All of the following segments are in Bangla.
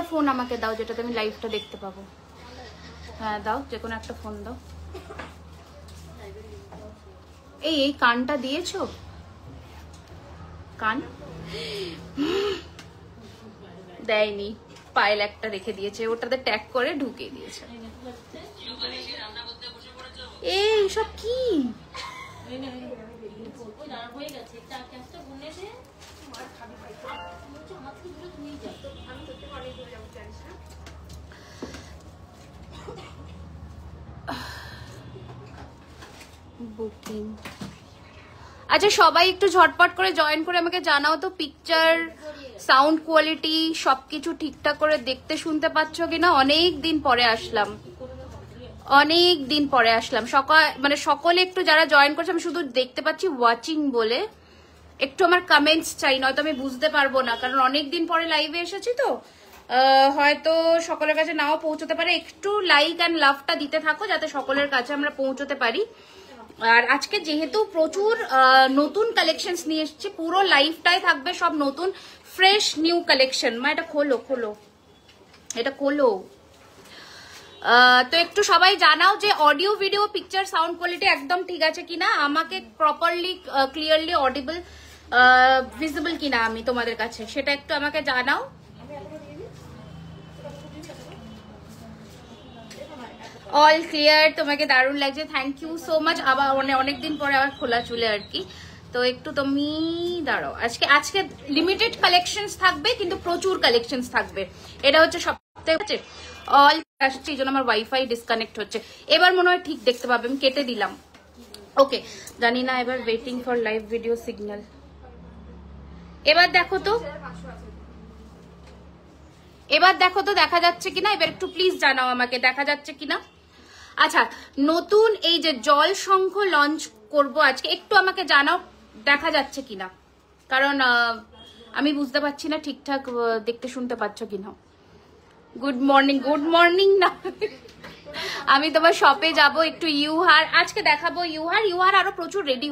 ফোন আমাকে দাও যেটাতে আমি লাইভটা দেখতে পাবো। হ্যাঁ দাও, যে কোনো একটা ফোন দাও। এই কানটা দিয়েছো? কান দেয়নি, পায়েল একটা রেখে দিয়েছে, ওটাতে ট্যাগ করে ঢুকিয়ে দিয়েছে। এই সব কি? বুকিং। আচ্ছা সবাই একটু ঝটপট করে জয়েন করে আমাকে জানাও তো পিকচার সাউন্ড কোয়ালিটি সবকিছু ঠিকঠাক করে দেখতে শুনতে পাচ্ছ কিনা। অনেক দিন পরে আসলাম, সকলে একটু যারা জয়েন করছে, আমি শুধু দেখতে পাচ্ছি ওয়াচিং বলে, একটু আমার কমেন্টস চাই, নয়তো আমি বুঝতে পারবো না, কারণ অনেক দিন পরে লাইভে এসেছি তো হয়তো সকলের কাছে নাও পৌঁছতে পারে। একটু লাইক অ্যান্ড লাভটা দিতে থাকো যাতে সকলের কাছে আমরা পৌঁছতে পারি। আর আজকে যেহেতু প্রচুর নতুন কালেকশনস নিয়ে এসেছি, পুরো লাইফটাই থাকবে সব নতুন ফ্রেশ নিউ কালেকশন। মা এটা এটা খোলো। তো একটু সবাই জানাও যে audio video picture sound quality একদম ঠিক আছে কিনা, আমাকে প্রপারলি ক্লিয়ারলি অডিবল ভিজিবল কিনা আমি তোমাদের কাছে, সেটা একটু আমাকে জানাও। অল ক্লিয়ার, তোমাকে দারুণ লাগছে, থ্যাংক ইউ সো মাচ। আবার অনেকদিন পরে আবার খোলা চুলে আর কি, তো একটু তুমি দাঁড়াও। আজকে লিমিটেড কালেকশনস থাকবে, কিন্তু প্রচুর কালেকশনস থাকবে, এটা হচ্ছে সবথেকে। অল আসছে, এই জন্য আমার ওয়াইফাই ডিসকানেক্ট হচ্ছে। এবার মনে হয় ঠিক দেখতে পাবে, আমি কেটে দিলাম। ওকে, জানি না, এবার waiting for live video signal. এবার দেখো তো দেখা যাচ্ছে কিনা, এবার একটু প্লিজ জানাও আমাকে দেখা যাচ্ছে কিনা। আচ্ছা, নতুন এই যে জল শঙ্খ লঞ্চ করব আজকে, একটু আমাকে জানাও দেখা যাচ্ছে কিনা, কারণ আমি বুঝতে পারছি না ঠিকঠাক দেখতে শুনতে পাচ্ছ কিনা। গুড মর্নিং না, আমি তোমার শপে যাব, একটু ইউহার আজকে দেখাবো। ইউহার আরো প্রচুর রেডি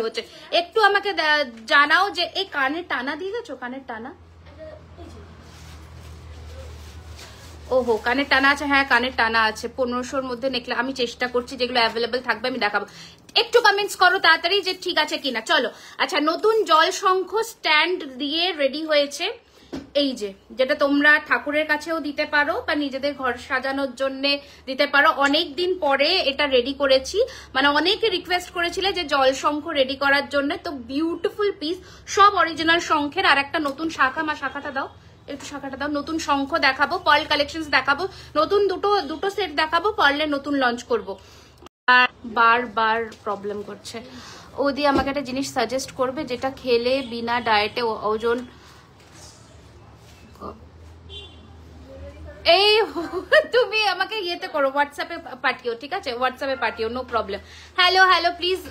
হচ্ছে। একটু আমাকে জানাও যে এই কানের টানা দিয়ে গেছো, কানের টানা। ওহো, কানের টানা আছে, হ্যাঁ কানের টানা আছে। 1500-র মধ্যে নেকলে আমি চেষ্টা করছি, যেগুলো অ্যাভেলেবেল থাকবে আমি দেখাবো। একটু কমেন্টস করো তাড়াতাড়ি যে ঠিক আছে কিনা। চলো, আচ্ছা, নতুন জল শঙ্খ স্ট্যান্ড দিয়ে রেডি হয়েছে, এই যেটা তোমরা ঠাকুরের কাছেও দিতে পারো বা নিজেদের ঘর সাজানোর জন্য দিতে পারো। অনেক দিন পরে এটা রেডি করেছি, মানে অনেকে রিকোয়েস্ট করেছিলে যে জল শঙ্খ রেডি করার জন্য, তো বিউটিফুল পিস, সব অরিজিনাল শঙ্খের। আর একটা নতুন শাখা, মা শাখাটা দাও, একটু শাখাটা দাও। নতুন শঙ্খ দেখাবো, পার্ল কালেকশনস দেখাবো, নতুন দুটো সেট দেখাবো, পার্লের নতুন লঞ্চ করবো। আর বারবার প্রবলেম করছে, ও দিয়ে আমাকে একটা জিনিস সাজেস্ট করবে যেটা খেলে বিনা ডায়েটে ওজন। এই তুমি আমাকে ইয়েতে করো, হোয়াটসঅ্যাপে পাঠিও, ঠিক আছে, হোয়াটসঅ্যাপে পাঠিও, নো প্রবলেম। হ্যালো প্লিজ,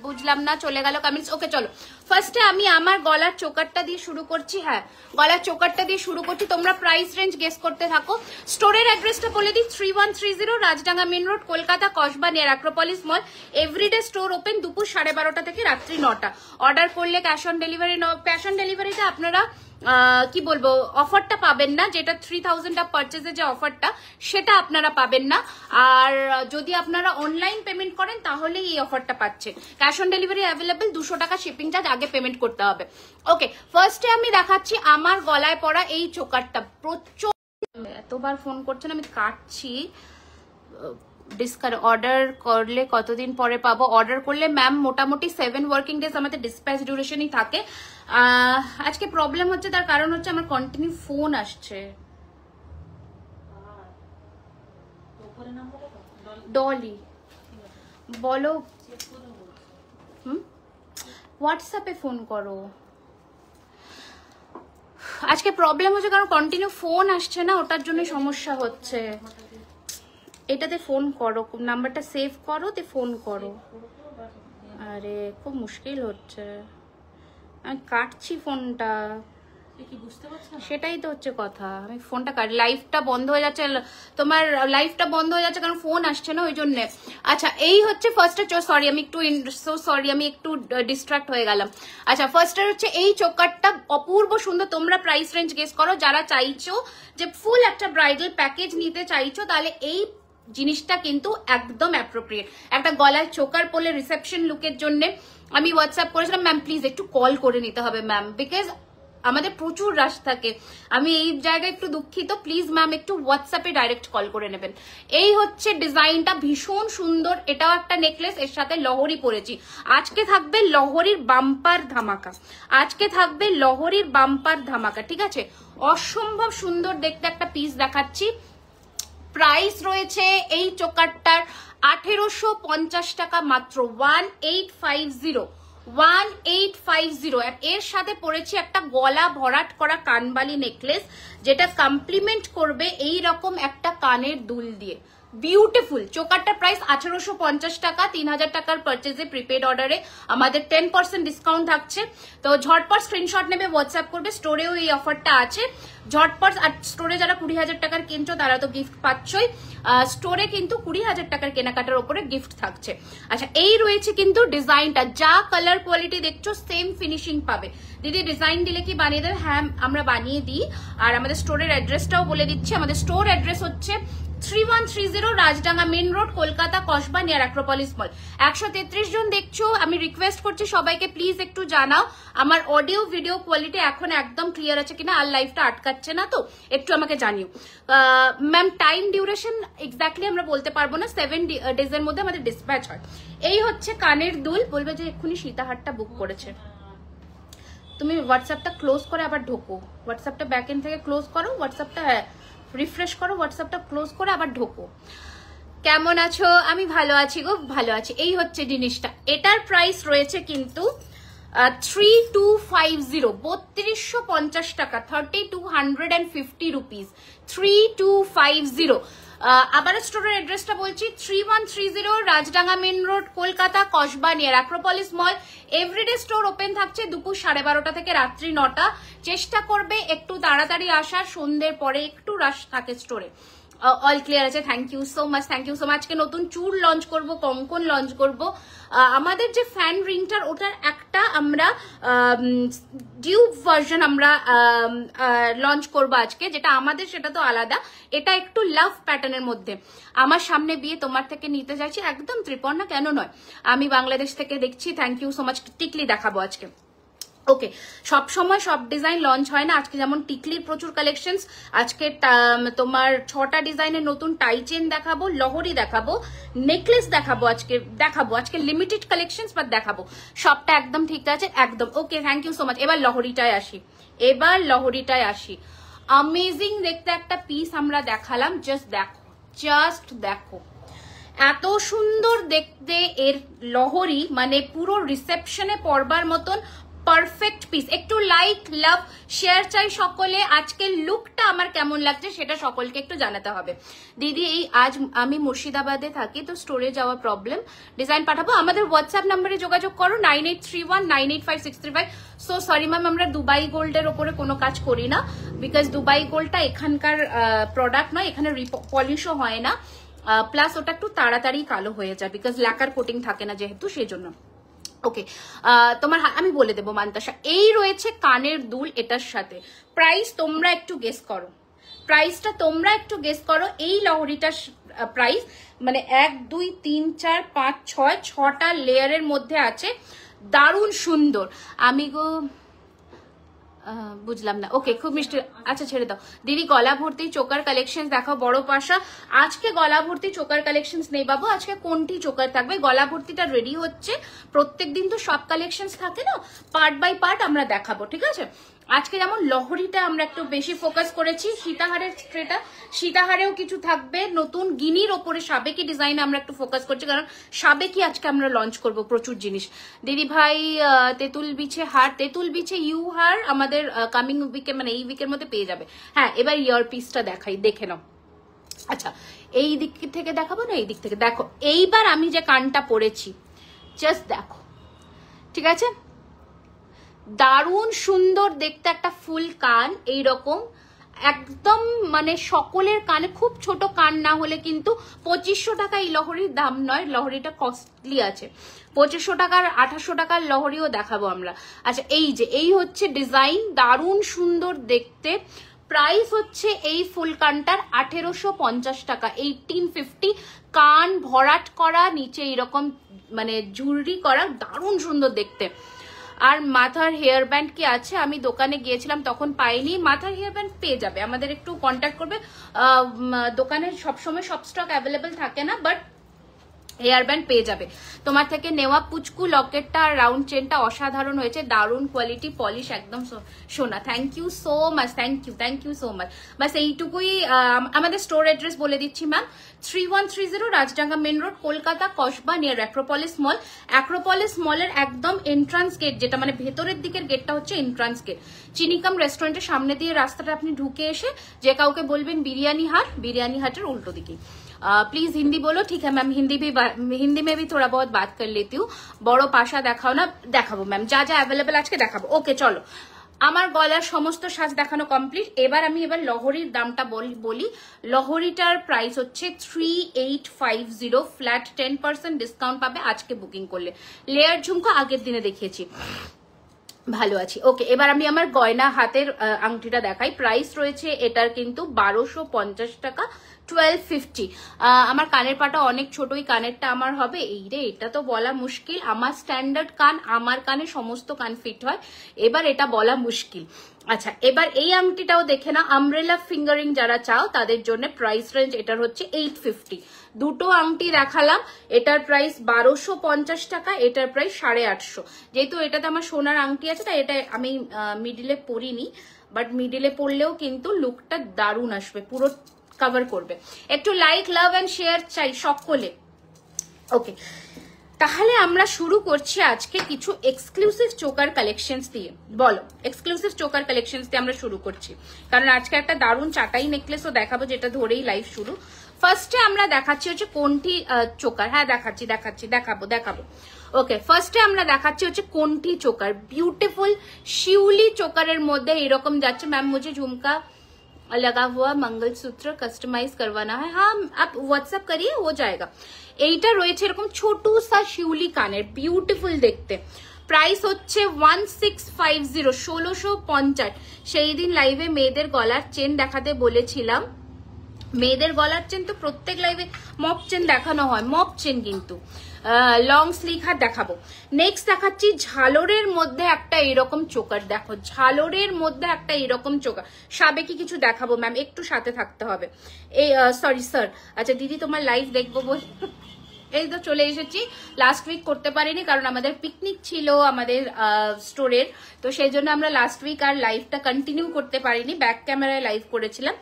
বুঝলাম না, চলে গেল কমেন্টস। ওকে চলো, ফার্স্টে আমি আমার গলার চোকারটা দিয়ে শুরু করছি। হ্যাঁ, গলার চোকারটা দিয়ে শুরু করছি। তোমরা প্রাইস রেঞ্জ গেস করতে থাকো। স্টোরের অ্যাড্রেসটা বলে দিই, 3130 Rajdanga main road, Kolkata, Kasba, near Acropolis mall. Everyday store open দুপুর 12:30 থেকে রাত্রি 9টা। অর্ডার করলে ক্যাশ অন ডেলিভারিতে আপনারা কি বলবো, অফারটা পাবেন না, যেটা 3000 পারচেজে যে অফারটা, সেটা আপনারা পাবেন না। আর যদি আপনারা অনলাইন পেমেন্ট করেন তাহলে এই অফারটা পাচ্ছে। ক্যাশ অন ডেলিভারি অ্যাভেলেবেল, 200 টাকা শিপিং চার্জ আগে পেমেন্ট করতে হবে। ওকে, ফার্স্টে আমি দেখাচ্ছি আমার গলায় পরা এই চোকারটা। প্রচুর এতবার ফোন করছেন, আমি কাটছি। অর্ডার করলে কতদিন পরে পাবো? অর্ডার করলে ম্যাম মোটামুটি 7 ওয়ার্কিং ডেজ আমাদের ডিসপ্যাচ ডিউরেশনই থাকে। আজকে প্রবলেম হচ্ছে, তার কারণ হচ্ছে আমার কন্টিনিউ ফোন আসছে। ডলি বলো, হোয়াটসঅ্যাপে ফোন করো। আজকে প্রবলেম হচ্ছে কারণ কন্টিনিউ ফোন আসছে না, ওটার জন্য সমস্যা হচ্ছে। এটাতে ফোন করো, নাম্বারটা সেভ করো, তে ফোন করো। আরে খুব মুশকিল হচ্ছে, আমি কাটছি ফোনটা। সেটাই তো হচ্ছে কথা। আমি ফোনটা লাইভটা বন্ধ হয়ে যাচ্ছে, তোমার লাইভটা বন্ধ হয়ে যাচ্ছে কারণ ফোন আসছে না, ওই জন্য। আচ্ছা, এই হচ্ছে ফার্স্টে, সরি আমি একটু ডিস্ট্রাক্ট হয়ে গেলাম। আচ্ছা, ফার্স্টে হচ্ছে এই চোকারটা অপূর্ব সুন্দর। তোমরা প্রাইস রেঞ্জ গেস করো, যারা চাইছো যে ফুল একটা ব্রাইডাল প্যাকেজ নিতে চাইছো, তাহলে এই জিনিসটা কিন্তু একদম অ্যাপ্রোপ্রিয়েট। একটা গলায় চোকার পরলে রিসেপশন লুকের জন্য আমি হোয়াটসঅ্যাপ করেছিলাম, ম্যাম প্লিজ একটু কল করে নিতে হবে ম্যাম, বিকজ আমাদের প্রচুর রাশ থাকে। আমি এই জায়গায় একটু দুঃখিত, প্লিজ ম্যাম একটু হোয়াটসঅ্যাপে ডাইরেক্ট কল করে নেবেন। এই হচ্ছে ডিজাইনটা, ভীষণ সুন্দর। এটাও একটা নেকলেস, এর সাথে লহরি পরেছি। আজকে থাকবে লহরির বাম্পার ধামাকা, আজকে থাকবে লহরির বাম্পার ধামাকা, ঠিক আছে? অসম্ভব সুন্দর দেখতে একটা পিস দেখাচ্ছি। প্রাইস রয়েছে এই চোকারটার 1850 টাকা মাত্র, 1850, 1850। আর এর সাথে পড়েছি একটা গলা ভরাট করা কানবালি নেকলেস, যেটা কমপ্লিমেন্ট করবে এই রকম একটা কানের দুল দিয়ে। বিউটিফুল। চোকারটার প্রাইস 1850 টাকা। 3000 টাকার পারচেজে প্রিপেড অর্ডারে আমাদের 10% ডিসকাউন্ট থাকছে। তো ঝটপট স্ক্রিনশট নেবে, হোয়াটসঅ্যাপ করবে। স্টোরেও এই অফারটা আছে, ঝটপট। আর স্টোরে যারা 20,000 টাকার কিনছো তারা তো গিফট পাচ্ছই, স্টোরে কিন্তু 20,000 টাকার কেনাকাটার উপরে গিফট থাকছে। আচ্ছা, এই রয়েছে কিন্তু ডিজাইনটা, যা কালার কোয়ালিটি দেখছো সেম ফিনিশিং পাবে। দিদি ডিজাইন দিলে কি বানিয়ে দেবে? হ্যাঁ, আমরা বানিয়ে দিই। আর আমাদের স্টোরের অ্যাড্রেসটাও বলে দিচ্ছি। আমাদের স্টোর অ্যাড্রেস হচ্ছে 3130 Rajdanga main road, Kolkata, Kasba, near Acropolis mall. 133 জন দেখছো, আমি রিকোয়েস্ট করছি সবাইকে প্লিজ একটু জানাও আমার অডিও ভিডিও কোয়ালিটি এখন একদম ক্লিয়ার আছে কিনা, আর লাইভটা আটকাচ্ছে না তো, একটু আমাকে জানিও। ম্যাম টাইম ডিউরেশন এক্স্যাক্টলি আমরা বলতে পারবো না, 7 ডেজের মধ্যে আমাদের ডিসপ্যাচ হয়। এই হচ্ছে কানের দুল। বলবে যে এক্ষুনি সীতাহারটা বুক করেছে। তুমি হোয়াটসঅ্যাপটা ক্লোজ করে আবার ঢোকো, হোয়াটসঅ্যাপটা ব্যাক এন্ড থেকে ক্লোজ করো, হোয়াটসঅ্যাপটা রিফ্রেশ করো, হোয়াটসঅ্যাপটা ক্লোজ করে আবার ঢোকো। কেমন আছো? আমি ভালো আছি গো, ভালো আছি। এই হচ্ছে জিনিসটা। এটার প্রাইস রয়েছে কিন্তু 3250, 3250 টাকা, 3250 রুপিস, 3250। আবার স্টোরের অ্যাড্রেসটা বলছি, 3130 Rajdanga main road, Kolkata, Kasba, near Acropolis mall. Everyday store open থাকছে দুপুর 12:30 থেকে রাত্রি 9টা। চেষ্টা করবে একটু তাড়াতাড়ি আসার, সন্ধ্যের পরে একটু রাশ থাকে স্টোরে। অল ক্লিয়ার আছে। Thank you so much, thank you so much. আজকে নতুন চুল লঞ্চ করব, কঙ্কন লঞ্চ করব। আমাদের যে ফ্যান রিংটার, ওটার একটা আমরা ডিউব ভার্সন আমরা লঞ্চ করব আজকে, যেটা আমাদের সেটা তো আলাদা। এটা একটু লাভ প্যাটার্নের মধ্যে। আমার সামনে বিয়ে, তোমার থেকে নিতে চাইছি একদম ত্রিপর্ণা, কেন নয়? আমি বাংলাদেশ থেকে দেখছি। Thank you so much. টিকলি দেখাবো আজকে। ওকে, সব সময় সব ডিজাইন লঞ্চ হয় না। আজকে যেমন টিকলির প্রচুর কালেকশনস, আজকে তোমার 6টা ডিজাইনের নতুন টাই চেন দেখাবো, লহরি দেখাবো, নেকলেস দেখাবো। আজকে লিমিটেড কালেকশনস বাট দেখাবো। সবটা একদম ঠিক আছে, একদম okay. Thank you so much. এবার লহরিটায় আসি। অ্যামেজিং দেখতে একটা পিস আমরা দেখালাম, জাস্ট দেখো এত সুন্দর দেখতে এর লহরি, মানে পুরো রিসেপশনে পরবার মতন পারফেক্ট পিস। একটু লাইক, লাভ, শেয়ার চাই সকলে। আজকের লুকটা আমার কেমন লাগছে সেটা সকলকে একটু জানাতে হবে। দিদি এই আজ আমি মুর্শিদাবাদে থাকি, তো স্টোরে যাওয়া প্রবলেম, ডিজাইন পাঠাবো। আমাদের হোয়াটসঅ্যাপ নাম্বারে যোগাযোগ করো, 9831985635। সো সরি ম্যাম, আমরা দুবাই গোল্ডের ওপরে কোনো কাজ করি না, বিকজ দুবাই গোল্ডটা এখানকার প্রোডাক্ট নয়, এখানে পলিশও হয় না, প্লাস ওটা একটু তাড়াতাড়ি কালো হয়ে যায়, বিকজ ল্যাকার কোটিং থাকে না যেহেতু, সেই জন্য। ওকে, তোমার আমি বলে দেবো মান্তাসা। এই রয়েছে কানের দুল এটার সাথে। প্রাইস তোমরা একটু গেস করো, প্রাইসটা তোমরা একটু গেস করো। এই লহরিটার প্রাইস মানে 1 2 3 4 5 6 6টা লেয়ারের মধ্যে আছে, দারুণ সুন্দর। আমি গো বুঝলাম না। ওকে, খুব মিষ্টি। আচ্ছা ছেড়ে দাও দিদি। গলা ভর্তি চোকার কালেকশন দেখাও বড় পাশা। আজকে গলা ভর্তি চোকার কালেকশন নেই বাবু, আজকে কোনটি চোকার থাকবে। গলা ভর্তিটা রেডি হচ্ছে, প্রত্যেকদিন তো সব কালেকশন থাকে না, পার্ট বাই পার্ট আমরা দেখাবো, ঠিক আছে? আজকে যেমন লহরিটা আমরা একটু বেশি ফোকাস করেছি, সীতাহারের ট্রেটা, সীতাহারেও কিছু থাকবে নতুন। গিনির ওপরে সাবেকি ডিজাইন আমরা একটু ফোকাস করছি, কারণ সাবেকি আজকে আমরা লঞ্চ করব প্রচুর জিনিস। দিদি ভাই তেঁতুল বিছে ইউ হার আমাদের কামিং উইকে, মানে এই উইকের মধ্যে পেয়ে যাবে। হ্যাঁ, এবার ইয়ার পিসটা দেখাই, দেখে নাও। আচ্ছা, এই দিক থেকে দেখাবো না, এই দিক থেকে দেখো। এইবার আমি যে কানটা পরেছি, জাস্ট দেখো, ঠিক আছে? দারুণ সুন্দর দেখতে একটা ফুল কান, এইরকম একদম মানে সকলের কানে, খুব ছোট কান না হলে কিন্তু 2500 টাকা এই লহরির দাম নয়, লহরিটা কস্টলি আছে। 2500 টাকার 2800 টাকার লহরিও দেখাবো আমরা। আচ্ছা এই যে এই হচ্ছে ডিজাইন, দারুণ সুন্দর দেখতে। প্রাইস হচ্ছে এই ফুল কানটার 1850 টাকা, 1850। কান ভরাট করা, নিচে এরকম মানে জুয়েলারি করা, দারুণ সুন্দর দেখতে। আর মাথার হেয়ার ব্যান্ড কি আছে, আমি দোকানে গিয়েছিলাম তখন পাইনি। মাথার হেয়ার ব্যান্ড পেয়ে যাবে, আমাদের একটু কন্ট্যাক্ট করবে। দোকানে সবসময় সব স্টক অ্যাভেলেবেল থাকে না, বাট হেয়ার ব্যান্ড পেয়ে যাবে। তোমার থেকে নেওয়া পুচকু লকেটটা আর রাউন্ড চেনটা অসাধারণ হয়েছে, দারুণ কোয়ালিটি, পলিশ একদম সোনা। Thank you so much, thank you so much. বাস এইটুকুই। আমাদের স্টোর অ্যাড্রেস বলে দিচ্ছি ma'am, 3130 Rajdanga main road, Kolkata, Kasba, near Acropolis mall. Acropolis মলের একদম এন্ট্রান্স গেট, যেটা মানে ভেতরের দিকের গেটটা হচ্ছে এন্ট্রান্স গেট। চিনিকাম রেস্টুরেন্টের সামনে দিয়ে রাস্তাটা আপনি ঢুকে এসে যে কাউকে বলবেন বিরিয়ানি হাট, বিরিয়ানি হাটের উল্টো দিকে। प्लीज हिंदी बोलो, ठीक है मैम, हिंदी में भी थोड़ा बहुत बात कर लेती हूँ। बड़ो पाशा देखाओ ना, देखाबो मैम, যা যা अवेलेबल আজকে দেখাবো। ওকে চলো, আমার গলার সমস্ত সাজ দেখানো কমপ্লিট। এবার লহরির দামটা বলি। লহরিটার প্রাইস হচ্ছে 3850, ফ্ল্যাট 10% ডিসকাউন্ট পাবে আজকে বুকিং করলে। লেয়ার ঝুমকো আগের দিনে দেখিয়েছি, ভালো আছি। ওকে, এবার আমি আমার গয়না হাতের আংটিটা দেখাই। প্রাইস রয়েছে এটার কিন্তু 1250 টাকা, 1250। আমার কানের পাটা অনেক ছোট, ওই কানেরটা আমার হবে এই রে, এটা তো বলা মুশকিল। আমার স্ট্যান্ডার্ড কান, আমার কানে সমস্ত কান ফিট হয়, এবার এটা বলা মুশকিল। আচ্ছা, এবার এই আংটিটাও দেখে না, আমব্রেলা ফিঙ্গারিং যারা চাও তাদের জন্য প্রাইস রেঞ্জ এটার হচ্ছে 850। দুটো আংটি দেখালাম, এটার প্রাইস 1250 টাকা, এটার প্রাইস 850। যেহেতু এটাতে আমার সোনার আংটি আছে, তাই এটা আমি মিডিলে পরিনি, বাট মিডিলে পরলেও কিন্তু লুকটা দারুণ আসবে, পুরো কভার করবে। একটু লাইক, লাভ এন্ড শেয়ার চাই সকলে। ওকে, তাহলে আমরা শুরু করছি আজকে কিছু এক্সক্লুসিভ চোকার কালেকশনস দিয়ে। বলো, এক্সক্লুসিভ চোকার কালেকশনস দিয়ে আমরা শুরু করছি, কারণ আজকে একটা দারুণ চাটাই নেকলেসও দেখাবো, যেটা ধরেই লাইভ শুরু। ফার্স্টে আমরা দেখাচ্ছি হচ্ছে কোনটি চোকার, হ্যাঁ দেখাবো। ওকে, ফার্স্টে আমরা দেখাচ্ছি হচ্ছে কোনটি চোকার, বিউটিফুল শিউলি চোকারের মধ্যে এরকম যাচ্ছে। ম্যাম মুঝে ঝুমকা लगा हुआ मंगलसूत्र कस्टमाइज करवाना है, हाँ आप व्हाट्सएप करिए, हो जाएगा। এইটা রয়েছে এরকম ছোট সা শিউলি কানের, বিউটিফুল দেখতে। প্রাইস হচ্ছে 1650, 1650। সেই দিন লাইভে মেয়েদের গলার চেন দেখাতে বলেছিলাম, মেয়েদের গলার চেন তো প্রত্যেক লাইভে মপ চেন দেখানো হয়, মপ চেন কিন্তু লং স্লিক হাত দেখাবো। নেক্সট দেখাচ্ছি ঝালরের মধ্যে একটা এরকম চোকার, দেখো ঝালরের মধ্যে একটা এরকম চোকার। সাবেকি কিছু দেখাবো ম্যাম, একটু সাথে থাকতে হবে। এই সরি স্যার, আচ্ছা দিদি তোমার লাইভ দেখবো বল, এই তো চলে এসেছি। লাস্ট উইক করতে পারিনি কারণ আমাদের পিকনিক ছিল আমাদের স্টোরের, তো সেই জন্য আমরা লাস্ট উইক আর লাইভটা কন্টিনিউ করতে পারিনি, ব্যাক ক্যামেরায় লাইভ করেছিলাম।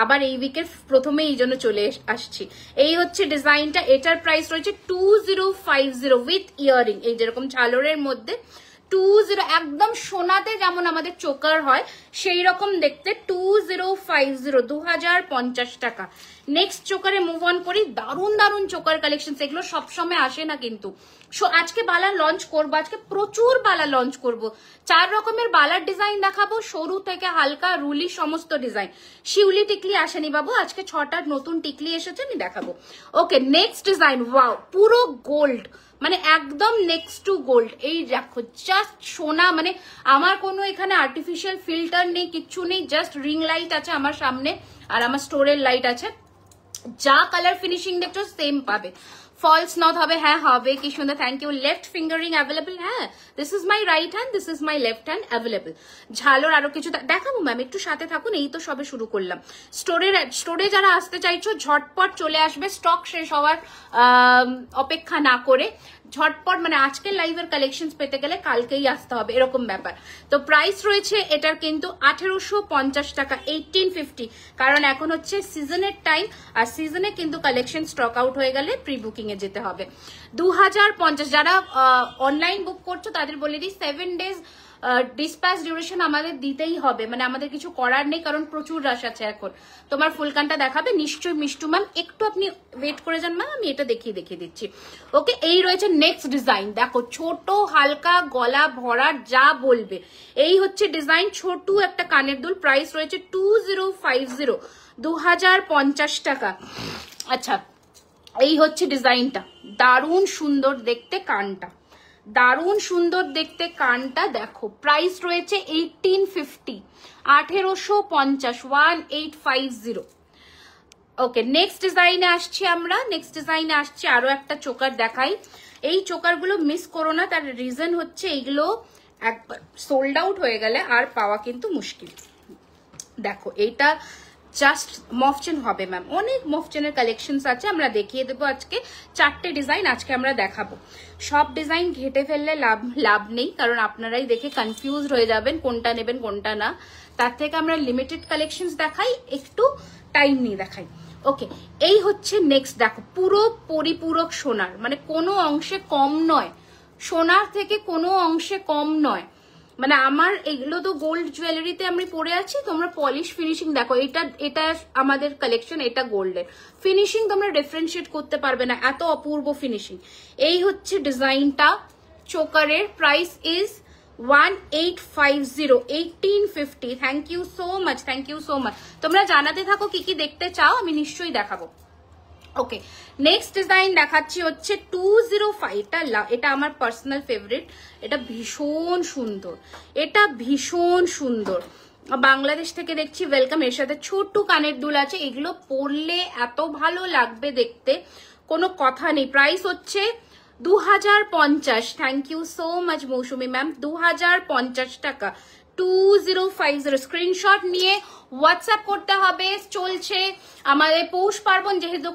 আবার এই উইকের প্রথমে এই জন্য চলে আসছি। এই হচ্ছে ডিজাইনটা, এটার প্রাইস রয়েছে 2050 উইথ ইয়ারিং। এই যেরকম ঝালরের মধ্যে 20, একদম সোনাতে যেমন আমাদের চোকার হয় সেই রকম দেখতে, 2050, 2050 টাকা। নেক্সট চোকারে মুভ অন করি। দারুণ দারুণ চোকার কালেকশন, এগুলো সবসময় আসে না কিন্তু। আজকে বালা লঞ্চ করবো, আজকে প্রচুর বালা লঞ্চ করব। 4 রকমের বালার ডিজাইন দেখাবো, সরু থেকে হালকা, রুলি, সমস্ত ডিজাইন। শিউলি টিকলি আসেনি বাবু, আজকে 6টা নতুন টিকলি এসেছে, আমি দেখাবো। ওকে, নেক্সট ডিজাইন, ওয়াও, পুরো গোল্ড, মানে একদম নেক্সট টু গোল্ড। এই দেখো জাস্ট সোনা, মানে আমার কোনো এখানে আর্টিফিশিয়াল ফিল্টার নেই, কিচ্ছু নেই, জাস্ট রিং লাইট আছে আমার সামনে আর আমার স্টোরের লাইট আছে। যা কালার ফিনিশিং দেখছো সেম পাবে। ফলস নট হবে, হ্যাঁ হবে, কি সুন্দর, thank you. Left fingering available, হ্যাঁ this is my right hand, this is my left hand available. ঝালর আরো কিছু দেখাবো ম্যাম, একটু সাথে থাকুন, এই তো সবে শুরু করলাম। স্টোরে যারা আসতে চাইছো ঝটপট চলে আসবে, স্টক শেষ হওয়ার অপেক্ষা না করে ঝটপট, মানে আজকের লাইভের কালেকশন পেতে গেলে কালকেই আসতে হবে, এরকম ব্যাপার। তো প্রাইস রয়েছে এটার কিন্তু 1850 টাকা, 1850, কারণ এখন হচ্ছে সিজনের টাইম, আর সিজনে কিন্তু কালেকশন স্টক আউট হয়ে গেলে প্রি বুকিং এ যেতে হবে। 2050, যারা অনলাইন বুক করছো তাদের বলে দিই 7 days ডিসপ্যাচ ডিউরেশন আমাদের দিতেই হবে, মানে আমাদের কিছু করার নেই, কারণ প্রচুর রাশ আছে এখন। তোমার ফুলকানটা দেখাবে নিশ্চয়ই মিষ্টু ম্যাম, একটু আপনি ওয়েট করে যান ম্যাম, আমি এটা দেখিয়ে দিচ্ছি। ওকে, এই রয়েছে নেক্সট ডিজাইন, দেখো ছোট হালকা গলা ভরার যা বলবে, এই হচ্ছে ডিজাইন, ছোট একটা কানের দুল, প্রাইস রয়েছে 2050, 2050 টাকা। আচ্ছা, এই হচ্ছে ডিজাইনটা, দারুণ সুন্দর দেখতে কানটা, দারুণ সুন্দর দেখতে কানটা, দেখো প্রাইস রয়েছে 1850, 1850, 1850। ওকে, নেক্সট ডিজাইনে আসছি আমরা, নেক্সট ডিজাইনে আসছি, আরো একটা চোকার দেখাই। এই চোকারগুলো মিস করো না, তার রিজন হচ্ছে এইগুলো একবার সোল্ড আউট হয়ে গেলে আর পাওয়া কিন্তু মুশকিল। দেখো এইটা জাস্ট মফচেন হবে ম্যাম, অনেক মফচেনের কালেকশনস আছে, আমরা দেখিয়ে দেবো আজকে 4টে ডিজাইন আজকে আমরা দেখাবো। সব ডিজাইন ঘেটে ফেললে লাভ নেই, কারণ আপনারাই দেখে কনফিউজ হয়ে যাবেন কোনটা নেবেন কোনটা না, তার থেকে আমরা লিমিটেড কালেকশনস দেখাই, একটু টাইম নিয়ে দেখাই। ওকে, এই হচ্ছে নেক্সট, দেখো পুরো পরিপূরক সোনার, মানে কোনো অংশে কম নয়, সোনার থেকে কোনো অংশে কম নয়, মানে আমার এগুলো তো গোল্ড জুয়েলারিতে আমি পরে আছি, তোমরা পলিশ ফিনিশিং দেখো, এটা আমাদের কালেকশন, এটা গোল্ডের ফিনিশিং, তোমরা ডিফারেন্সিয়েট করতে পারবে না, এত অপূর্ব ফিনিশিং। এই হচ্ছে ডিজাইনটা চোকারের, price is 1850, 1850। Thank you so much, thank you so much. তোমরা জানাতে থাকো কি কি দেখতে চাও, আমি নিশ্চয়ই দেখাবো। ওকে, নেক্সট ডিজাইন দেখাচ্ছি হচ্ছে 205, এটা আমার পার্সোনাল ফেভারিট, এটা ভীষণ সুন্দর, এটা ভীষণ সুন্দর, বাংলাদেশ থেকে দেখছি, ওয়েলকাম। এর সাথে ছোট্ট কানের দুল আছে, এগুলো পরলে এত ভালো লাগবে দেখতে, কোনো কথা নেই। প্রাইস হচ্ছে 2050, thank you so much Mousumi ma'am, 2050 টাকা, 2050। স্ক্রিনশট নিয়ে হোয়াটসঅ্যাপ করতে হবে। চলছে আমাদের পৌষ পার্বণ, যেহেতু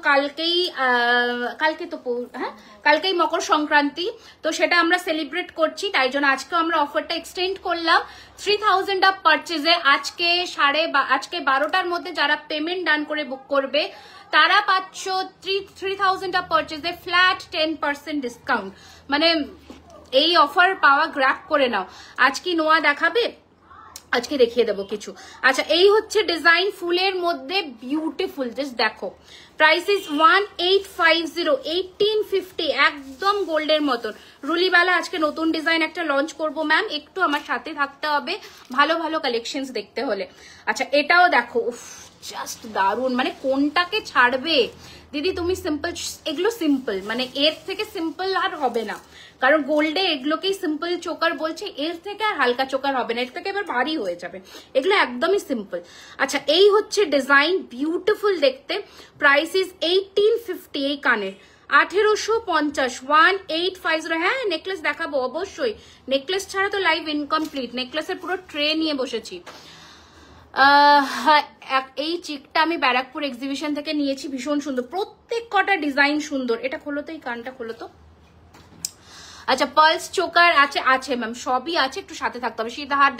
কালকেই মকর সংক্রান্তি, তো সেটা আমরা সেলিব্রেট করছি, তাই জন্য আজকে আমরা অফারটা এক্সটেন্ড করলাম 3000 আপ পারচেজে। আজকে 12টার মধ্যে যারা পেমেন্ট ডান করে বুক করবে তারা পাচ্ছ 3000 আপ পারচেজে ফ্ল্যাট 10% ডিসকাউন্ট, মানে এই অফার পাওয়া গ্র্যাব করে নাও। আজকে নোয়া দেখাবে, আজকে দেখিয়ে দেবো কিছু। আচ্ছা, এই হচ্ছে ডিজাইন, ফুলের মধ্যে বিউটিফুল, জাস্ট দেখো, প্রাইস ইজ 1850, 1850, একদম গোল্ডের মতন। রুলিবালা আজকে নতুন ডিজাইন একটা লঞ্চ করবো ম্যাম, একটু আমার সাথে থাকতে হবে ভালো ভালো কালেকশনস দেখতে হলে। আচ্ছা, এটাও দেখো, উফ জাস্ট দারুন, মানে কোনটাকে ছাড়বে দিদি তুমি? সিম্পল, এগুলো সিম্পল, মানে এর থেকে সিম্পল আর হবে না, কারণ গোল্ডে এগুলোকেই সিম্পল চোকার বলছে, এর থেকে আর হালকা চোকার হবে না, এর থেকে এবার ভারী হয়ে যাবে, এগুলো একদমই সিম্পল। আচ্ছা, এই হচ্ছে ডিজাইন, বিউটিফুল দেখতে, প্রাইস ইজ 1850, এই কানের 1850, 1850। হ্যাঁ, নেকলেস দেখাবো অবশ্যই, নেকলেস ছাড়া তো লাইভ ইনকমপ্লিট, নেকলেসের পুরো ট্রে নিয়ে বসেছি। এই চিকটা আমি ব্যারাকপুর এক্সিবিশন থেকে নিয়েছি, ভীষণ সুন্দর, প্রত্যেক কটা ডিজাইন সুন্দর। এটা খোলো তো, এই কানটা খোলো তো। আচ্ছা, পালস চোকার আছে ম্যাম, সবই আছে, একটু সাথে থাকতে হবে। সীতাহার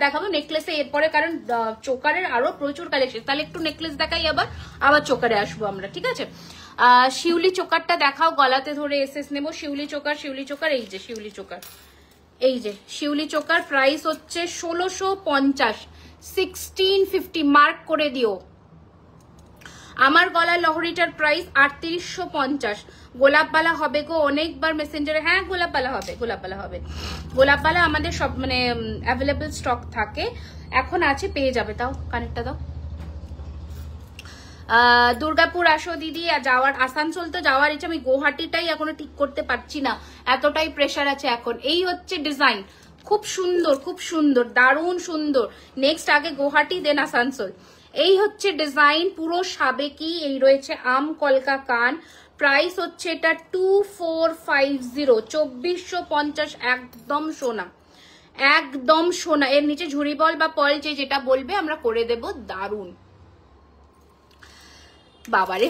দেখাবো নেকলেসে এরপরে, কারণ চোকারের আরো প্রচুর কালেকশন, তাহলে একটু নেকলেস দেখাই, আবার চোকারে আসবো আমরা, ঠিক আছে? শিউলি চোকারটা দেখাও, গলাতে ধরে এসএস নেবো। শিউলি চোকার, এই যে শিউলি চোকার, এই যে শিউলি চোকার, প্রাইস হচ্ছে 1650, 1650, মার্ক করে দিও। আমার গলার লহরিটার প্রাইস 3850। গোলাপবালা হবে গো, অনেকবার মেসেঞ্জারে, হ্যাঁ গোলাপবালা হবে, গোলাপবালা আমাদের সব মানে অ্যাভেলেবল স্টক থাকে, এখন আছে, পেয়ে যাবে। তাও কানেরটা দাও। দুর্গাপুর আসো দিদি, যাওয়ার, আসানসোল তো যাওয়ার ইচ্ছা, আমি গুয়াহাটিটাই এখনো ঠিক করতে পারছি না, এতটাই প্রেশার আছে এখন। এই হচ্ছে ডিজাইন, খুব সুন্দর, খুব সুন্দর, দারুণ সুন্দর। নেক্সট আগে গুয়াহাটি, দেন আসানসোল। এই হচ্ছে ডিজাইন, পুরো সাবেকি, এই রয়েছে আম কলকা কান, প্রাইস হচ্ছে এটা 2450, 2450, একদম সোনা, একদম সোনা। এর নিচে ঝুড়ি বল বা পল যেটা বলবে আমরা করে দেব, দারুণ। বাবারে,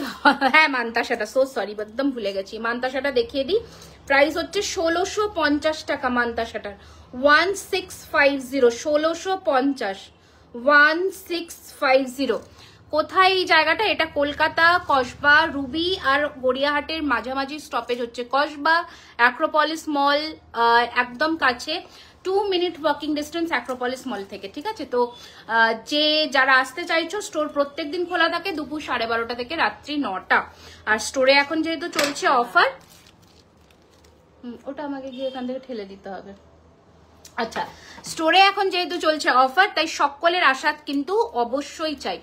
হ্যাঁ মান্তাসাটা, সো সরি, একদম ভুলে গেছি, মান্তাসাটা দেখিয়ে দিই। প্রাইস হচ্ছে 1650 টাকা মান্তাসাটার, 1650, 1650, 1650। কোথায় এই জায়গাটা? এটা কলকাতা কসবা, রুবি আর গড়িয়াহাটের মাঝামাঝি স্টপেজ হচ্ছে কসবা, অ্যাক্রোপলিস মল একদম কাছে। 2 মিনিট ওয়াকিং ডিস্টেন্স অ্যাক্রোপলিস মল থেকে, ঠিক আছে? তো যে যারা আসতে চাইছো, স্টোর প্রত্যেকদিন খোলা থাকে দুপুর 12:30 থেকে রাত্রি 9টা। আর স্টোরে এখন যেহেতু চলছে অফার, ওটা আমাকে গিয়ে এখান থেকে ঠেলে দিতে হবে। আচ্ছা, স্টোরে এখন যেহেতু চলছে অফার, তাই সকলের আশা কিন্তু অবশ্যই চাই।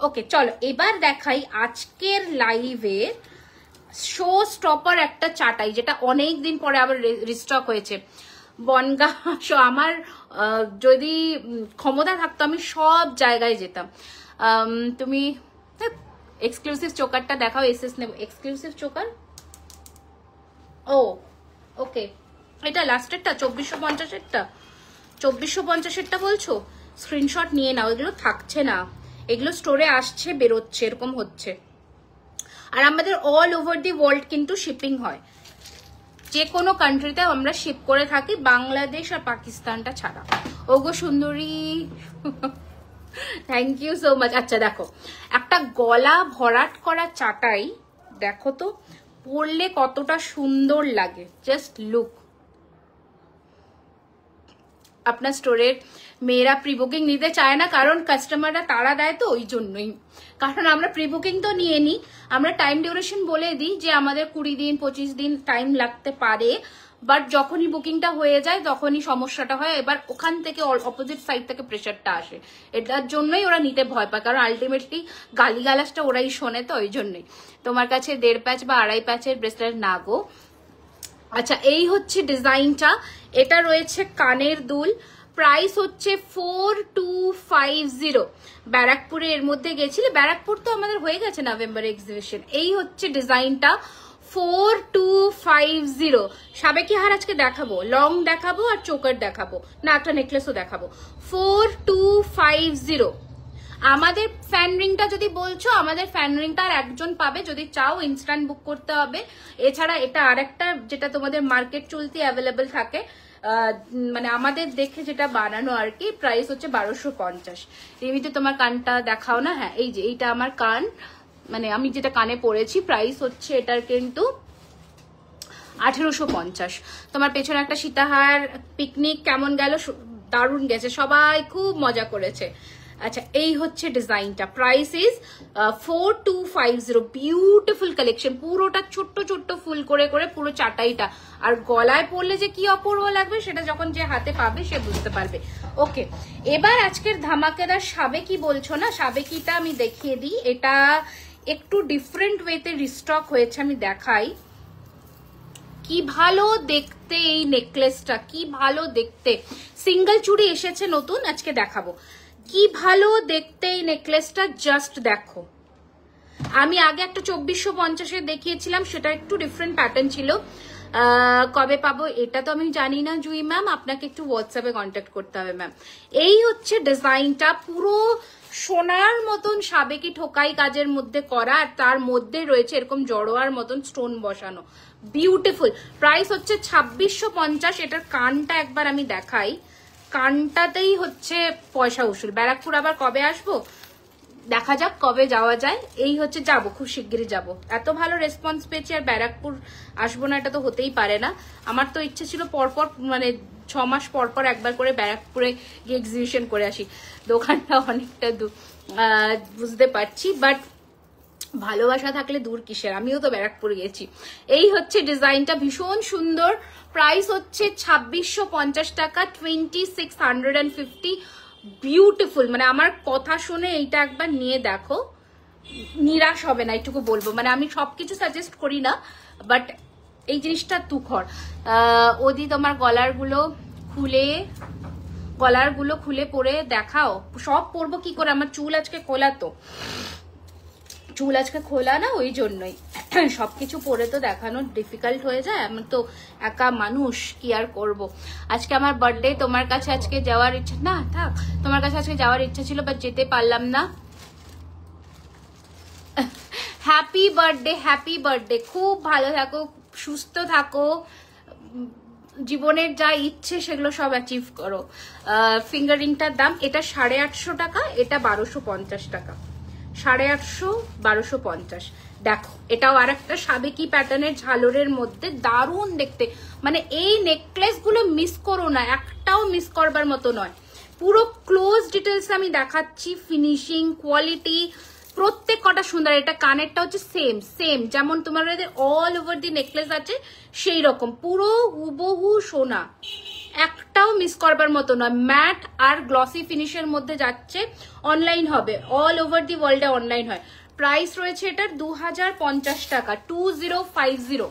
ওকে চলো এবার দেখাই আজকের লাইভে শো স্টপার একটা চাটাই, যেটা অনেক দিন পরে আবার রিস্টক হয়েছে। বনগা আমার যদি ক্ষমতা থাকতো আমি সব জায়গায় যেতাম। তুমি এক্সক্লুসিভ চোকারটা দেখাও, এসএস নেব এক্সক্লুসিভ চোকার। ও ওকে, এটা লাস্টেরটা 2450-এরটা, 2450-এরটা বলছো? স্ক্রিনশট নিয়ে নাও, এগুলো থাকছে না, এগুলো স্টোরে আসছে বেরোচ্ছে, এরকম হচ্ছে। আর আমাদের অল ওভার দি ওয়ার্ল্ড কিন্তু শিপিং হয়, যে কোনো কান্ট্রিতে আমরা শিপ করে থাকি, বাংলাদেশ আর পাকিস্তানটা ছাড়া। ওগো সুন্দরী, থ্যাংক ইউ সো মাচ। আচ্ছা দেখো, একটা গলা ভরাট করা চাটাই দেখো তো পরলে কতটা সুন্দর লাগে, জাস্ট লুক। আপনার স্টোরের মেয়েরা প্রি বুকিং নিতে চায় না, কারণ কাস্টমাররা তাড়া দেয়, তো ওই জন্যই। কারণ আমরা প্রি বুকিং তো নিয়ে নিই, আমরা টাইম ডিউরেশন বলে দিই যে আমাদের 20 দিন 25 দিন টাইম লাগতে পারে, বাট যখনই বুকিংটা হয়ে যায় তখনই সমস্যাটা হয়। এবার ওখান থেকে অপোজিট সাইড থেকে প্রেশারটা আসে, এটার জন্যই ওরা নিতে ভয় পায়, কারণ আলটিমেটলি গালিগালাজটা ওরাই শোনে, তো ওই জন্যই। তোমার কাছে 1.5 প্যাচ বা 2.5 প্যাচের ব্রেসলেট না গো। আচ্ছা, এই হচ্ছে ডিজাইনটা, এটা রয়েছে কানের দুল, প্রাইস হচ্ছে 4250। ব্যারাকপুরে এর মধ্যে গেছিলে, ব্যারাকপুর তো আমাদের হয়ে গেছে নভেম্বর এক্সিবিশন। এই হচ্ছে ডিজাইনটা 4250। সাবেকি হার আজকে দেখাবো, লং দেখাবো আর চোকার দেখাবো, না একটা নেকলেসও দেখাবো। 4250। আমাদের ফ্যান রিংটা যদি বলছো, আমাদের ফ্যান রিংটা আর একজন পাবে, যদি চাও ইনস্ট্যান্ট বুক করতে হবে। এছাড়া এটা আরেকটা যেটা তোমাদের মার্কেট চলতি অ্যাভেলেবেল থাকে, মানে আমাদের দেখে যেটা বানানো আর কি, প্রাইস হচ্ছে 1250। রিমিতে তোমার কানটা দেখাও না। হ্যাঁ, এই যে এইটা আমার কান, মানে আমি যেটা কানে পরেছি, প্রাইস হচ্ছে এটার কিন্তু 1850। তোমার পেছনে একটা সীতাহার। পিকনিক কেমন গেল? দারুণ গেছে, সবাই খুব মজা করেছে। আচ্ছা, এই হচ্ছে ডিজাইনটা, প্রাইস ইজ 4250। বিউটিফুল কালেকশন, পুরোটা ছোট্ট ছোট্ট ফুল করে করে পুরো চাটাইটা। আর গলায় পরলে যে কি অপূর্ব লাগবে সেটা যখন যে হাতে পাবে সে বুঝতে পারবে। ওকে, এবার আজকের ধামাকেদার সাবেকি বলছো না, সাবেকিটা আমি দেখিয়ে দিই। এটা একটু ডিফারেন্ট ওয়েতে রিস্টক হয়েছে, আমি দেখাই। কি ভালো দেখতে এই নেকলেসটা, কি ভালো দেখতে। সিঙ্গেল চুড়ি এসেছে নতুন, আজকে দেখাবো। কি ভালো দেখতে এই নেকলেসটা, জাস্ট দেখো। আমি আগে একটা 2450-এ দেখিয়েছিলাম, সেটা একটু ডিফারেন্ট প্যাটার্ন ছিল। কবে পাবো এটা তো আমি জানি না জুই ম্যাম, আপনাকে একটু হোয়াটসঅ্যাপে কন্ট্যাক্ট করতে হবে ম্যাম। এই হচ্ছে ডিজাইনটা, পুরো সোনার মতন সাবেকি ঠোকাই কাজের মধ্যে করা, আর তার মধ্যে রয়েছে এরকম জড়োয়ার মতন স্টোন বসানো, বিউটিফুল। প্রাইস হচ্ছে 2650। এটার কানটা একবার আমি দেখাই, কানটাতেই হচ্ছে পয়সা উসুল। ব্যারাকপুর আবার কবে আসবো দেখা যাক, কবে যাওয়া যায়। এই হচ্ছে, যাবো খুব শিগগিরই যাবো। এত ভালো রেসপন্স পেয়েছি আর ব্যারাকপুর আসবো না এটা তো হতেই পারে না। আমার তো ইচ্ছে ছিল পরপর, মানে 6 মাস পরপর একবার করে ব্যারাকপুরে গিয়ে এক্সিবিশন করে আসি। দোকানটা অনেকটা বুঝতে পারছি, বাট ভালোবাসা থাকলে দূর কিসের, আমিও তো ব্যারাকপুর গেছি। এই হচ্ছে ডিজাইনটা, ভীষণ সুন্দর। প্রাইস হচ্ছে 2650 টাকা, 2650। বিউটিফুল, মানে আমার কথা শুনে এইটা একবার নিয়ে দেখো, নিরাশ হবে না, এইটুকু বলবো। মানে আমি সবকিছু সাজেস্ট করি না, বাট এই জিনিসটা তুখর। ওদি তোমার গলারগুলো খুলে পরে দেখাও। সব পরবো কি করে, আমার চুল আজকে খোলা, তো চুল আজকে খোলা না, ওই জন্যই সবকিছু পরে তো দেখানো ডিফিকাল্ট হয়ে যায়। আমি তো একা মানুষ, কি আর করব। আজকে আমার বার্থডে, তোমার কাছে আজকে যাওয়ার ইচ্ছা না, থাক, তোমার কাছে আজকে যাওয়ার ইচ্ছা ছিল, বাট যেতে পারলাম না। Happy birthday, happy birthday. খুব ভালো থাকো, সুস্থ থাকো, জীবনের যা ইচ্ছে সেগুলো সব অ্যাচিভ করো। ফিঙ্গারিংটার দাম, এটা 850 টাকা, এটা 1250 টাকা। 850, 1250। দেখো এটাও আর একটা সাবেকি প্যাটার্নের ঝালরের মধ্যে, দারুণ দেখতে। মানে এই নেকলেস গুলো মিস করো না, একটাও মিস করবার মতো নয়। পুরো ক্লোজ ডিটেলস আমি দেখাচ্ছি, ফিনিশিং, কোয়ালিটি প্রত্যেক কটা সুন্দর। এটা কানেরটা হচ্ছে সেম যেমন তোমার অল ওভার দি নেকলেস আছে সেই রকম, পুরো হুবহু সোনা, একটাও মিস করবার মতো নয়। ম্যাট আর গ্লসি ফিনিশের মধ্যে যাচ্ছে, অনলাইন হবে, অল ওভার দি ওয়ার্ল্ডে অনলাইন হয়। প্রাইস রয়েছে এটার 2050 টাকা, 2050।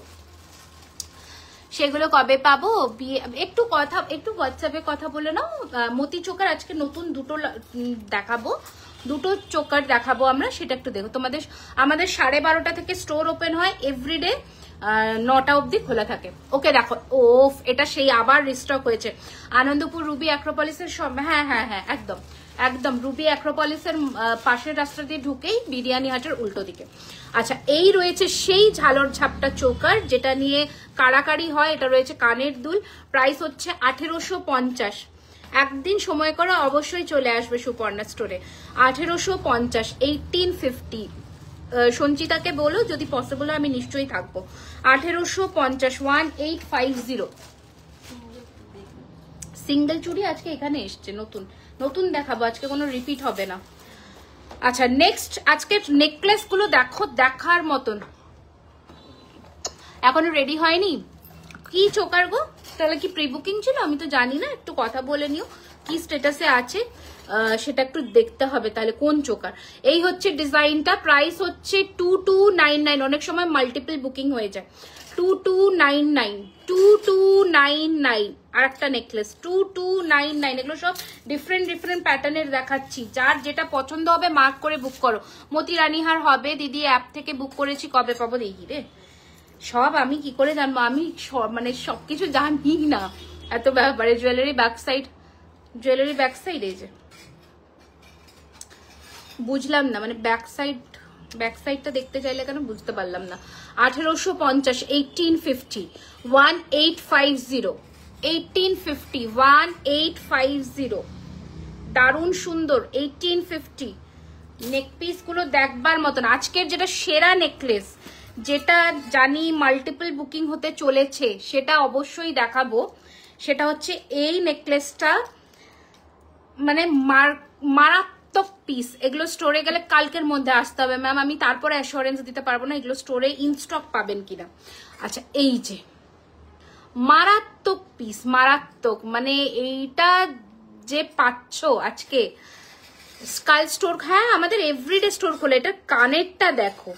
সেগুলো কবে পাবো? একটু হোয়াটসঅ্যাপে কথা বলে নাও। মতি চোকার আজকে নতুন দুটো দেখাবো, দুটো চোকার দেখাবো আমরা, সেটা একটু দেখো তোমাদের। আমাদের 12:30 থেকে স্টোর ওপেন হয়, এভরিডে 9টা অবধি খোলা থাকে। ওকে দেখো, ওফ এটা সেই আবার রিস্টক হয়েছে আনন্দপুর রুবি অ্যাক্রোপলিসের সব। হ্যাঁ হ্যাঁ হ্যাঁ, একদম একদম রুবি অ্যাক্রোপলিসের পাশের রাস্তা দিয়ে ঢুকেই বিরিয়ানি হাটের উল্টো দিকে। আচ্ছা, এই রয়েছে সেই ঝালর ঝাপটা চোকার যেটা নিয়ে কাড়াকাড়ি হয়। এটা রয়েছে কানের দুল, প্রাইস হচ্ছে 1850। একদিন সময় করে অবশ্যই চলে আসবে সুপর্ণা স্টোরে। 1850, 1850। সঞ্চিতাকে বলো যদি পসিবল হয়, আমি নিশ্চয়ই থাকবো। 1850, 1850। সিঙ্গেল চুড়ি আজকে এখানে এসছে, নতুন নতুন দেখাবো আজকে, কোনো রিপিট হবে না। আচ্ছা নেক্সট, আজকে নেকলেস গুলো দেখো, দেখার মতন। এখনো রেডি হয়নি? কি চোকার গো? তাহলে কি প্রি বুকিং ছিল? আমি তো জানি না, একটু কথা বলে নিও কি স্ট্যাটাসে আছে সেটা একটু দেখতে হবে। তাহলে কোন চোকার? এই হচ্ছে ডিজাইনটা, প্রাইস হচ্ছে 2299। অনেক সময় মাল্টিপল বুকিং হয়ে যায়। 2299, 2299। আর একটা নেকলেস 2299। এগুলো সব ডিফারেন্ট ডিফারেন্ট প্যাটার্নের দেখাচ্ছি, যার যেটা পছন্দ হবে মার্ক করে বুক করো। মতি রানীহার হবে দিদি, অ্যাপ থেকে বুক করেছি, কবে পাবো দেখি রে। সব আমি কি করে জানবো? আমি মানে সবকিছু জানি না এত ব্যাপারে। জুয়েলারি ব্যাক সাইড, এই যে বুঝলাম না, মানে ব্যাক সাইডটা দেখতে চাইলে কেন বুঝতে পারলাম না। 1850, 1850, 1850, 1850, 1850। দারুণ সুন্দর 1850। নেক পিস গুলো দেখবার মতন। আজকের যেটা সেরা নেকলেস, যেটা জানি মাল্টিপল বুকিং হতে চলেছে, সেটা অবশ্যই দেখাবো। সেটা হচ্ছে এই নেকলেসটা, মানে মারাত্মক পিস। এগুলো স্টোরে গেলে কালকের মধ্যে আসতে হবে ম্যাম, আমি তারপরে অ্যাসুরেন্স দিতে পারবো না এগুলো স্টোরে ইনস্টক পাবেন কিনা। আচ্ছা, এই যে মারাত্মক পিস, মারাত্মক, মানে এইটা যে পাচ্ছ আজকে স্কাল স্টোর। হ্যাঁ, আমাদের এভরিডে স্টোর খোলে। এটা কানেরটা দেখো,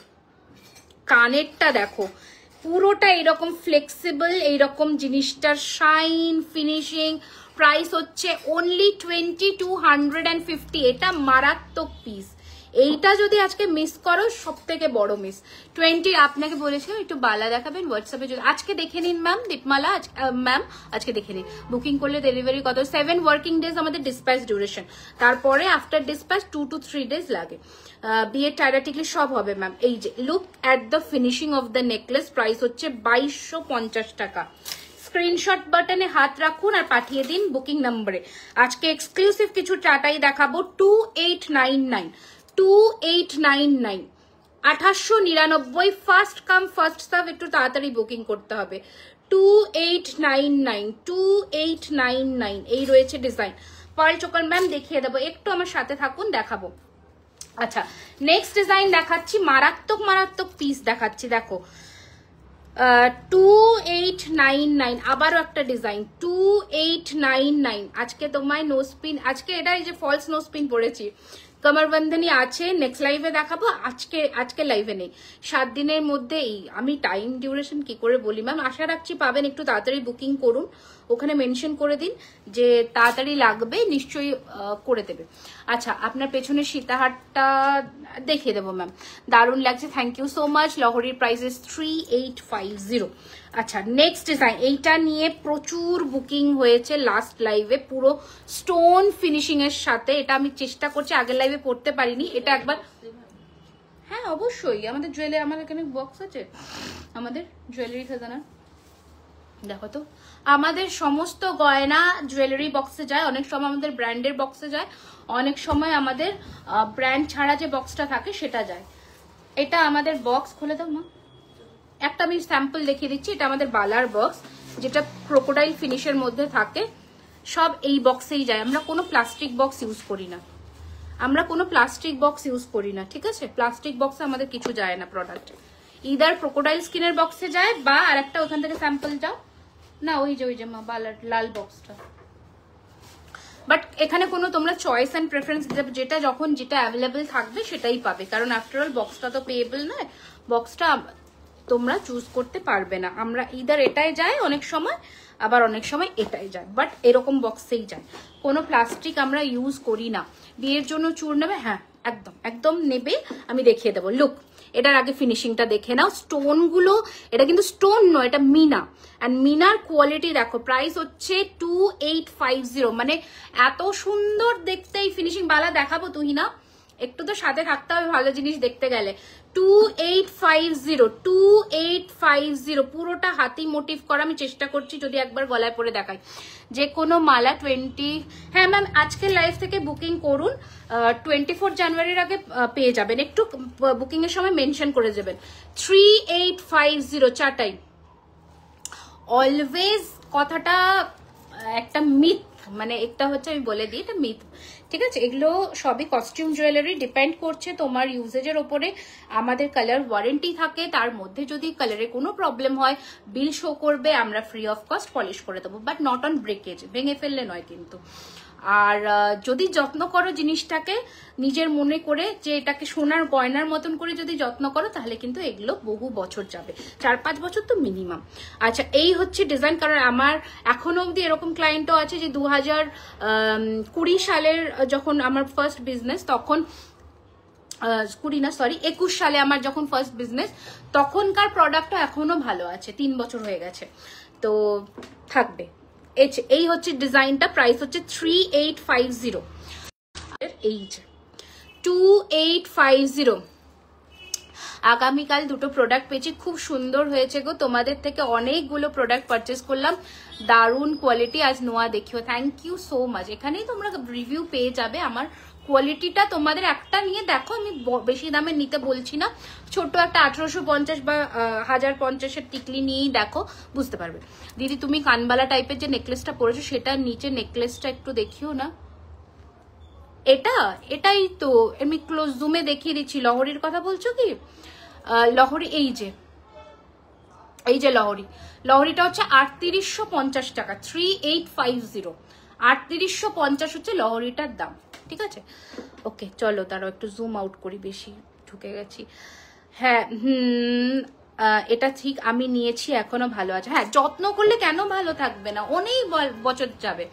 কানেরটা দেখো, পুরোটা এইরকম ফ্লেক্সিবল, এইরকম জিনিসটার শাইন, ফিনিশিং। প্রাইস হচ্ছে অনলি 2250। এটা মারাত্মক পিস। এইটা যদি আজকে মিস করো, সব থেকে বড় মিস। 20। আপনাকে বলেছিলাম একটু বালা দেখাবেন হোয়াটসঅ্যাপে, যদি আজকে দেখে নিন ম্যাম। দীপমালা ম্যাম আজকে দেখে নিন। বুকিং করলে ডেলিভারি কত? 7 ওয়ার্কিং ডেজ আমাদের ডিসপ্যাচ ডিউরেশন। তারপরে আফটার ডিসপ্যাচ 2 to 3 ডেজ লাগে। বিয়ের টাইরা টিকলি সব হবে ম্যাম। এই যে look at the finishing of the necklace. Price হচ্ছে 2250 টাকা। স্ক্রিনশট বাটনে হাত রাখুন আর পাঠিয়ে দিন বুকিং নম্বরে। আজকে এক্সক্লুসিভ কিছু টাটাই দেখাবো। 2899, 2899, 1899। ফার্স্ট কাম ফার্স্ট সার্ভ, একটু তাড়াতাড়ি বুকিং করতে হবে। 2899, 2899। এই রয়েছে ডিজাইন। পার্ল চোকার ম্যাম দেখিয়ে দেবো, একটু আমার সাথে থাকুন, দেখাবো। আচ্ছা, নেক্সট ডিজাইন দেখাচ্ছি, মারাত্মক মারাত্মক পিস দেখাচ্ছি। দেখো 2899, আবারও একটা ডিজাইন 2899। আজকে তোমায় নো স্পিন, আজকে এটা এই যে ফলস নো স্পিন পড়েছি। কমরবন্ধনী আছে, নেক্সট লাইভে দেখাবো। আজকে লাইভে নেই, 7 দিনের মধ্যেই। আমি টাইম ডিউরেশন কি করে বলি ম্যাম? আশা রাখছি পাবেন, একটু তাড়াতাড়ি বুকিং করুন। ওখানে মেনশন করে দিন যে তাড়াতাড়ি লাগবে, নিশ্চয়ই করে দেবে। আচ্ছা, আপনার পেছনে সীতাহারটা দেখিয়ে দেবো ম্যাম, দারুণ লাগছে, থ্যাংক ইউ সো মাচ। লহরির প্রাইসেস 3850। আচ্ছা, নেক্সট ডিজাইন, এইটা নিয়ে প্রচুর বুকিং হয়েছে লাস্ট লাইভে, পুরো স্টোন ফিনিশিং এর সাথে। এটা আমি চেষ্টা করছি, আগের লাইভে পড়তে পারিনি, এটা একবার। হ্যাঁ অবশ্যই, আমাদের জুয়েলারি, আমাদের এখানে বক্স আছে, আমাদের জুয়েলারি খাজানা। দেখো তো, আমাদের সমস্ত গয়না জুয়েলারি বক্সে যায়, অনেক সময় আমাদের ব্র্যান্ডের বক্সে যায়, অনেক সময় আমাদের ব্র্যান্ড ছাড়া যে বক্সটা থাকে সেটা যায়। এটা আমাদের বক্স, খুলে দাও মা, একটা আমি স্যাম্পল দেখিয়ে দিচ্ছি। এটা আমাদের বালার বক্স, যেটা ক্রোকোডাইল ফিনিশের মধ্যে থাকে, সব এই বক্সেই যায়। আমরা কোনো প্লাস্টিক বক্স ইউজ করি না, আমরা কোনো প্লাস্টিক বক্স ইউজ করি না, ঠিক আছে? প্লাস্টিক বক্সে আমাদের কিছু যায় না প্রোডাক্ট, ইদার ক্রোকোডাইল স্কিনের বক্সে যায় বা আরেকটা ওখান থেকে স্যাম্পল যাও না, ওই যে মা বালার লাল বক্সটা। বাট এখানে কোনো তোমরা চয়েস অ্যান্ড প্রেফারেন্স, যেটা যখন যেটা অ্যাভেলেবেল থাকবে সেটাই পাবে, কারণ আফটার অল বক্সটা তো পেয়েবল নয়, বক্সটা তোমরা চুজ করতে পারবে না। আমরা ইদার এটাই যায় অনেক সময়, আবার অনেক সময় এটাই যায়, বাট এরকম বক্সেই যায়। কোনো প্লাস্টিক আমরা ইউজ করি না। বিয়ের জন্য চূড় নেবে, হ্যাঁ একদম একদম নেবে, আমি দেখিয়ে দেবো। লুক, এটার আগে ফিনিশিংটা দেখে নাও। স্টোনগুলো, এটা কিন্তু স্টোন নয়, এটা মিনা, অ্যান্ড মিনার কোয়ালিটি দেখো। প্রাইস হচ্ছে 2850, মানে এত সুন্দর দেখতে এই ফিনিশিং। বালা দেখাবো তুই না, একটু তো সাথে থাকতে হবে ভালো জিনিস দেখতে গেলে। 2850 পুরোটা হাতি মোটিভ করা। আমি চেষ্টা করছি যদি একবার গলায় পরে দেখাই। যে কোনো মালা 20, হ্যাঁ ম্যাম আজকের লাইভ থেকে বুকিং করুন, 24 জানুয়ারির আগে পেয়ে যাবেন। একটু বুকিং এর সময় মেনশন করে দেবেন 3850 চারটাই। অলওয়েজ কথাটা একটা মিথ, মানে একটা হচ্ছে আমি বলে দিই, এটা মিথ, ঠিক আছে? এগুলো সবই কস্টিউম জুয়েলারি, ডিপেন্ড করছে তোমার ইউজেজের ওপরে। আমাদের কালার ওয়ারেন্টি থাকে, তার মধ্যে যদি কালারে কোনো প্রবলেম হয় বিল শো করবে, আমরা ফ্রি অফ কস্ট পলিশ করে দেবো, বাট নট অন ব্রেকেজ, ভেঙে ফেললে নয় কিন্তু। আর যদি যত্ন করো জিনিসটাকে নিজের মনে করে, যে এটাকে সোনার গয়নার মতন করে যদি যত্ন করো, তাহলে কিন্তু এগুলো বহু বছর যাবে, 4-5 বছর তো মিনিমাম। আচ্ছা, এই হচ্ছে ডিজাইন। কারণ আমার এখনো অবধি এরকম ক্লায়েন্টও আছে যে 2020 সালের যখন আমার ফার্স্ট বিজনেস, তখন 21 সালে আমার যখন ফার্স্ট বিজনেস, তখনকার প্রোডাক্টটা এখনো ভালো আছে, 3 বছর হয়ে গেছে, তো থাকবে। এই হচ্ছে ডিজাইনটা, প্রাইস হচ্ছে 3850, এই যে 2850। আগামীকাল দুটো প্রোডাক্ট পেয়েছি, খুব সুন্দর হয়েছে গো। তোমাদের থেকে অনেকগুলো প্রোডাক্ট পারচেস করলাম, দারুণ কোয়ালিটি। আজ নোয়া দেখিও, থ্যাংক ইউ সো মাচ। এখানেই তোমরা রিভিউ পেয়ে যাবে আমার কোয়ালিটিটা। তোমাদের একটা নিয়ে দেখো, আমি বেশি দামে নিতে বলছি না, ছোট একটা 1850 বা 1050-এর টিকলি নিয়েই দেখো, বুঝতে পারবে। দিদি তুমি কানবালা টাইপের যে নেকলেসটা পরেছো, সেটার নিচে নেকলেসটা একটু দেখিও না। এটাই তো আমি ক্লোজ জুমে দেখিয়ে দিচ্ছি। লহরির কথা বলছো কি? লহরি, এই যে লহরিটা হচ্ছে 3850 টাকা, 3850, 3850 হচ্ছে লহরিটার দাম, ঠিক আছে? ওকে চলো, তারও একটু জুম আউট করি, বেশি ঢুকে গেছি। হ্যাঁ এটা ঠিক, আমি নিয়েছি, এখনো ভালো আছে। হ্যাঁ, যত্ন করলে কেন ভালো থাকবে না, অনেক বছর যাবে।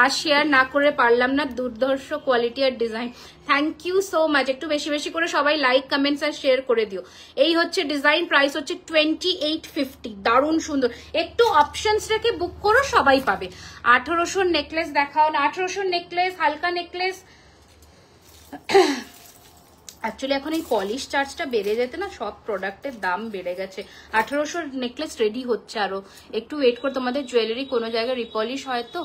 আর শেয়ার না করে পারলাম না, দুর্ধর্ষ কোয়ালিটি আর design. Thank you so much. একটু বেশি বেশি করে সবাই লাইক, কমেন্টস আর শেয়ার করে দিও। এই হচ্ছে ডিজাইন, প্রাইস হচ্ছে 2850, দারুণ সুন্দর। একটু অপশনস রেখে বুক করো, সবাই পাবে। 1800 নেকলেস দেখাও না, 1800 নেকলেস, হালকা নেকলেস। অ্যাকচুয়ালি এখন এই পলিশ চার্জটা বেড়ে যেতে না, সব প্রোডাক্টের দাম বেড়ে গেছে। 1800 নেকলেস রেডি হচ্ছে, আরো একটু ওয়েট করে। তোমাদের জুয়েলারি কোনো জায়গায় রিপলিশ হয় তো,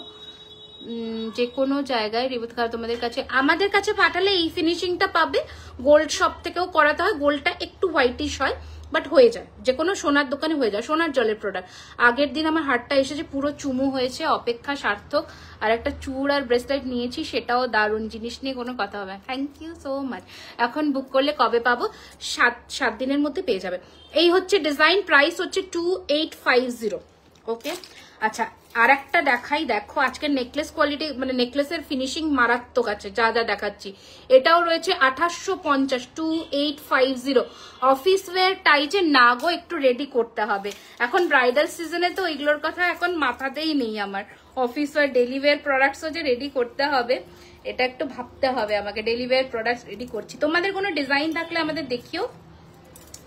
যে কোনো জায়গায় তোমাদের কাছে, আমাদের কাছে পাঠালে এই ফিনিশিংটা পাবে। গোল্ড শপ থেকেও করাতে হয়, গোল্ডটা একটু হোয়াইটিশ হয়, বাট হয়ে যায়, যে কোনো সোনার দোকানে হয়ে যায়। সোনার জলের প্রোডাক্ট। আগের দিন আমার হারটা এসেছে, পুরো চুমু হয়েছে, অপেক্ষা সার্থক। আর একটা চূড় আর ব্রেসলেট নিয়েছি, সেটাও দারুণ, জিনিস নিয়ে কোনো কথা হবে। Thank you so much. এখন বুক করলে কবে পাবো? 7 দিনের মধ্যে পেয়ে যাবে। এই হচ্ছে ডিজাইন, প্রাইস হচ্ছে 2850। ওকে, আচ্ছা আর একটা দেখাই, দেখো আজকের নেকলেস কোয়ালিটি, মানে নেকলেসের ফিনিশিং মারাত্মক আছে, যা যা দেখাচ্ছি। এটাও রয়েছে 2850, 2850। অফিস ওয়্যার টাইজে না গো, একটু রেডি করতে হবে। এখন ব্রাইডাল সিজনে তো এগুলোর কথা এখন মাথাতেই নেই আমার। অফিস ওয়্যার, ডেলি ওয়্যার প্রোডাক্টসও যে রেডি করতে হবে, এটা একটু ভাবতে হবে আমাকে। ডেলি ওয়্যার প্রোডাক্টস রেডি করছি। তোমাদের কোনো ডিজাইন থাকলে আমাদের দেখিও,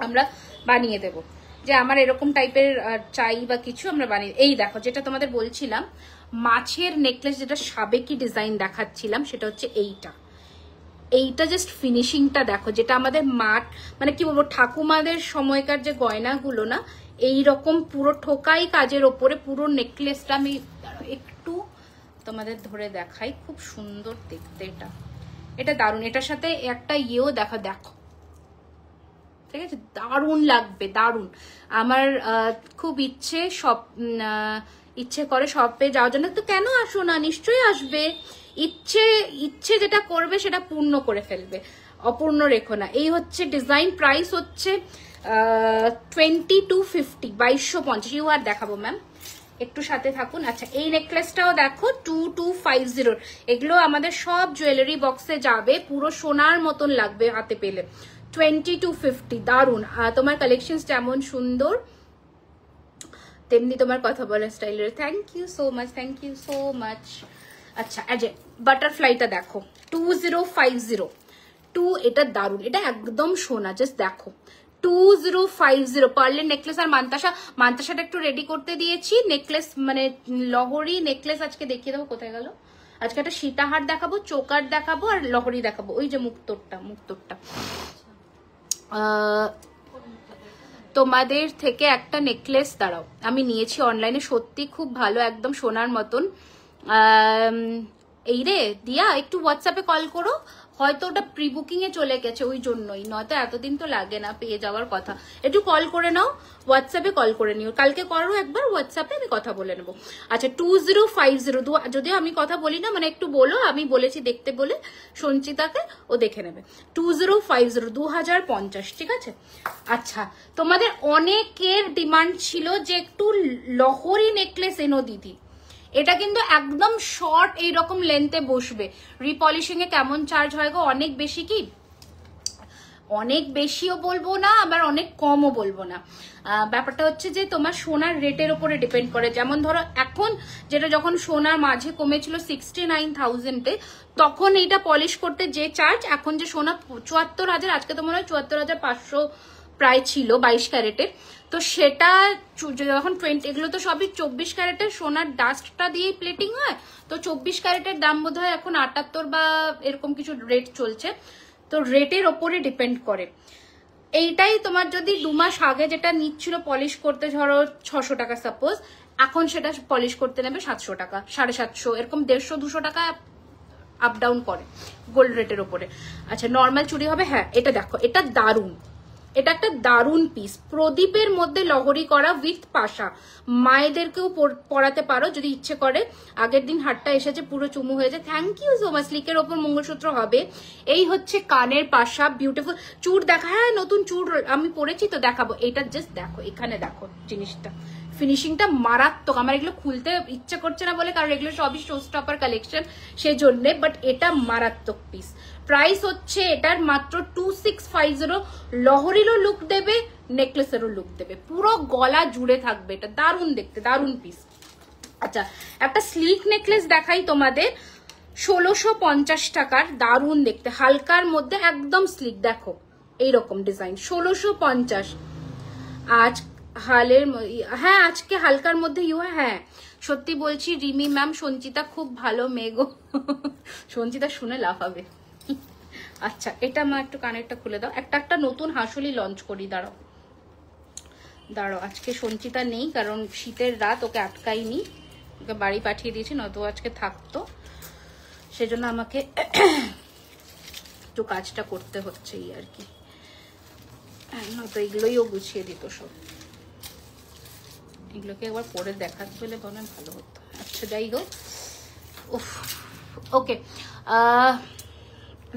আমরা বানিয়ে দেবো। যে আমার এরকম টাইপের চাই বা কিছু, আমরা বানিয়ে। এই দেখো, যেটা তোমাদের বলছিলাম মাছের নেকলেস, যেটা সাবেকি ডিজাইন দেখাচ্ছিলাম, সেটা হচ্ছে এইটা। এইটা জাস্ট ফিনিশিংটা দেখো, যেটা আমাদের মাঠ মানে কি বলবো ঠাকুমাদের সময়কার যে গয়নাগুলো না, এইরকম পুরো ঠোকাই কাজের ওপরে পুরো নেকলেসটা আমি একটু তোমাদের ধরে দেখাই, খুব সুন্দর দেখতে এটা। এটা দারুণ, এটার সাথে একটা ইয়েও দেখো, ঠিক আছে, দারুণ লাগবে, দারুণ। আমার খুব ইচ্ছে করে শপে যাওয়ার জন্য। তো কেন আসো না, নিশ্চয়ই আসবে। ইচ্ছে যেটা করবে সেটা পূর্ণ করে ফেলবে, অপূর্ণ রেখো না। এই হচ্ছে ডিজাইন, প্রাইস হচ্ছে 2250, 2250। ইউ আর দেখাবো ম্যাম, একটু সাথে থাকুন। আচ্ছা এই নেকলেসটাও দেখো 2250। এগুলো আমাদের সব জুয়েলারি বক্সে যাবে, পুরো সোনার মতন লাগবে হাতে পেলে। 2250, দারুন। তোমার কালেকশন যেমন সুন্দর তেমনি তোমার কথা বলার স্টাইলের। Thank you so much, thank you so much. আচ্ছা এই বাটারফ্লাইটা দেখো 2050, এটা দারুন, এটা একদম সোনা, জাস্ট দেখো 2050 পার্লের নেকলেস। আর মান্তাসাটা একটু রেডি করতে দিয়েছি। নেকলেস মানে লহরি নেকলেস আজকে দেখিয়ে দেবো। কোথায় গেল? আজকে একটা সীতাহার দেখাবো, চোকার দেখাবো, আর লহরি দেখাবো। ওই যে মুক্তোরটা তোমাদের থেকে একটা নেকলেস দাঁড়াও আমি নিয়েছি অনলাইনে, সত্যি খুব ভালো, একদম সোনার মতন। এই রে দিয়া, একটু হোয়াটসঅ্যাপে কল করো, হয়তো ওটা প্রি বুকিং এ চলে গেছে, ওই জন্যই, নয়তো এতদিন তো লাগে না, পেয়ে যাওয়ার কথা। একটু কল করে নাও, হোয়াটসঅ্যাপে কল করে নিও, কালকে করো একবার হোয়াটসঅ্যাপে, আমি কথা বলে নেবো। আচ্ছা 2050, যদিও আমি কথা বলি না, মানে একটু বলো, আমি বলেছি দেখতে বলে সঞ্চিতাকে, ও দেখে নেবে। 2050, 2050, ঠিক আছে। আচ্ছা তোমাদের অনেকের ডিমান্ড ছিল যে একটু লহরি নেকলেস এনো দিদি, এটা কিন্তু একদম শর্ট এইরকম লেন্থে বসবে। রিপলিশিং এ কেমন চার্জ হয় গো? অনেক বেশি কি? অনেক বেশিও বলবো না, আবার অনেক কমও বলবো না। ব্যাপারটা হচ্ছে যে তোমার সোনার রেটের উপরে ডিপেন্ড করে। যেমন ধরো এখন যেটা যখন সোনার মাঝে কমেছিল 69,000-এ, তখন এইটা পলিশ করতে যে চার্জ, এখন যে সোনা 74,000, আজকে তো মনে হয় 74,500 প্রায় ছিল 22 ক্যারেটের। তো সেটা যখন এগুলো তো সবই 24 ক্যারেটের সোনার ডাস্টটা দিয়েই প্লেটিং হয়, তো 24 ক্যারেটের দাম বোধ হয় এখন 78 বা এরকম কিছু রেট চলছে। তো রেটের ওপরে ডিপেন্ড করে। এইটাই তোমার যদি 2 মাস আগে যেটা নিচ্ছিল পলিশ করতে ধরো 600 টাকা সাপোজ, এখন সেটা পলিশ করতে নেবে 700 টাকা, 750, এরকম 150-200 টাকা আপ ডাউন করে গোল্ড রেটের ওপরে। আচ্ছা নর্মাল চুড়ি হবে, হ্যাঁ এটা দেখো, এটা দারুন, এটা একটা দারুন পিস, প্রদীপের মধ্যে লহরি করা উইথ পাশা। মায়েদেরকেও পরাতে পারো যদি ইচ্ছে করে। আগের দিন হাটটা এসেছে, পুরো চুমু হয়েছে। Thank you so much. লিকের ওপর মঙ্গলসূত্র হবে। এই হচ্ছে কানের পাশা, বিউটিফুল। চুড় দেখা, হ্যাঁ নতুন চুড় আমি পরেছি তো দেখাবো। এটা জাস্ট দেখো, এখানে দেখো জিনিসটা, ফিনিশিংটা মারাত্মক। আমার এগুলো খুলতে ইচ্ছে করছে না বলে, কারণ এগুলো সবই শো স্টপার কালেকশন, সেই জন্যে, বাট এটা মারাত্মক পিস। প্রাইস হচ্ছে এটার মাত্র 2650। লহরিরও লুক দেবে, নেকলেসেরও লুক দেবে, পুরো গলা জুড়ে থাকবে। এটা দারুণ দেখতে, দারুণ পিস। আচ্ছা একটা স্লিক নেকলেস দেখাই তোমাদের, 1650 টাকার, দারুণ দেখতে, হালকার মধ্যে একদম স্লিক। দেখো এইরকম ডিজাইন, 1650। আজ হ্যাঁ আজকে হালকার মধ্যে হ্যাঁ সত্যি বলছি রিমি ম্যাম, সঞ্চিতা খুব ভালো মেগো। সঞ্চিতা শুনে লাফাবে। আচ্ছা এটা মা একটু কানেরটা খুলে দাও। একটা নতুন হাসুলি লঞ্চ করি, দাঁড়াও আজকে সঞ্চিতা নেই, কারণ শীতের রাত, ওকে আটকাইনি, ওকে বাড়ি পাঠিয়ে দিয়েছি, নয়তো আজকে থাকতো, সেজন্য আমাকে একটু কাজটা করতে হচ্ছে আর কি, নয়তো এগুলোই ও গুছিয়ে দিত সব। এগুলোকে একবার পরে দেখাতে পেলে বলেন ভালো হতো। আচ্ছা যাই হোক, ওকে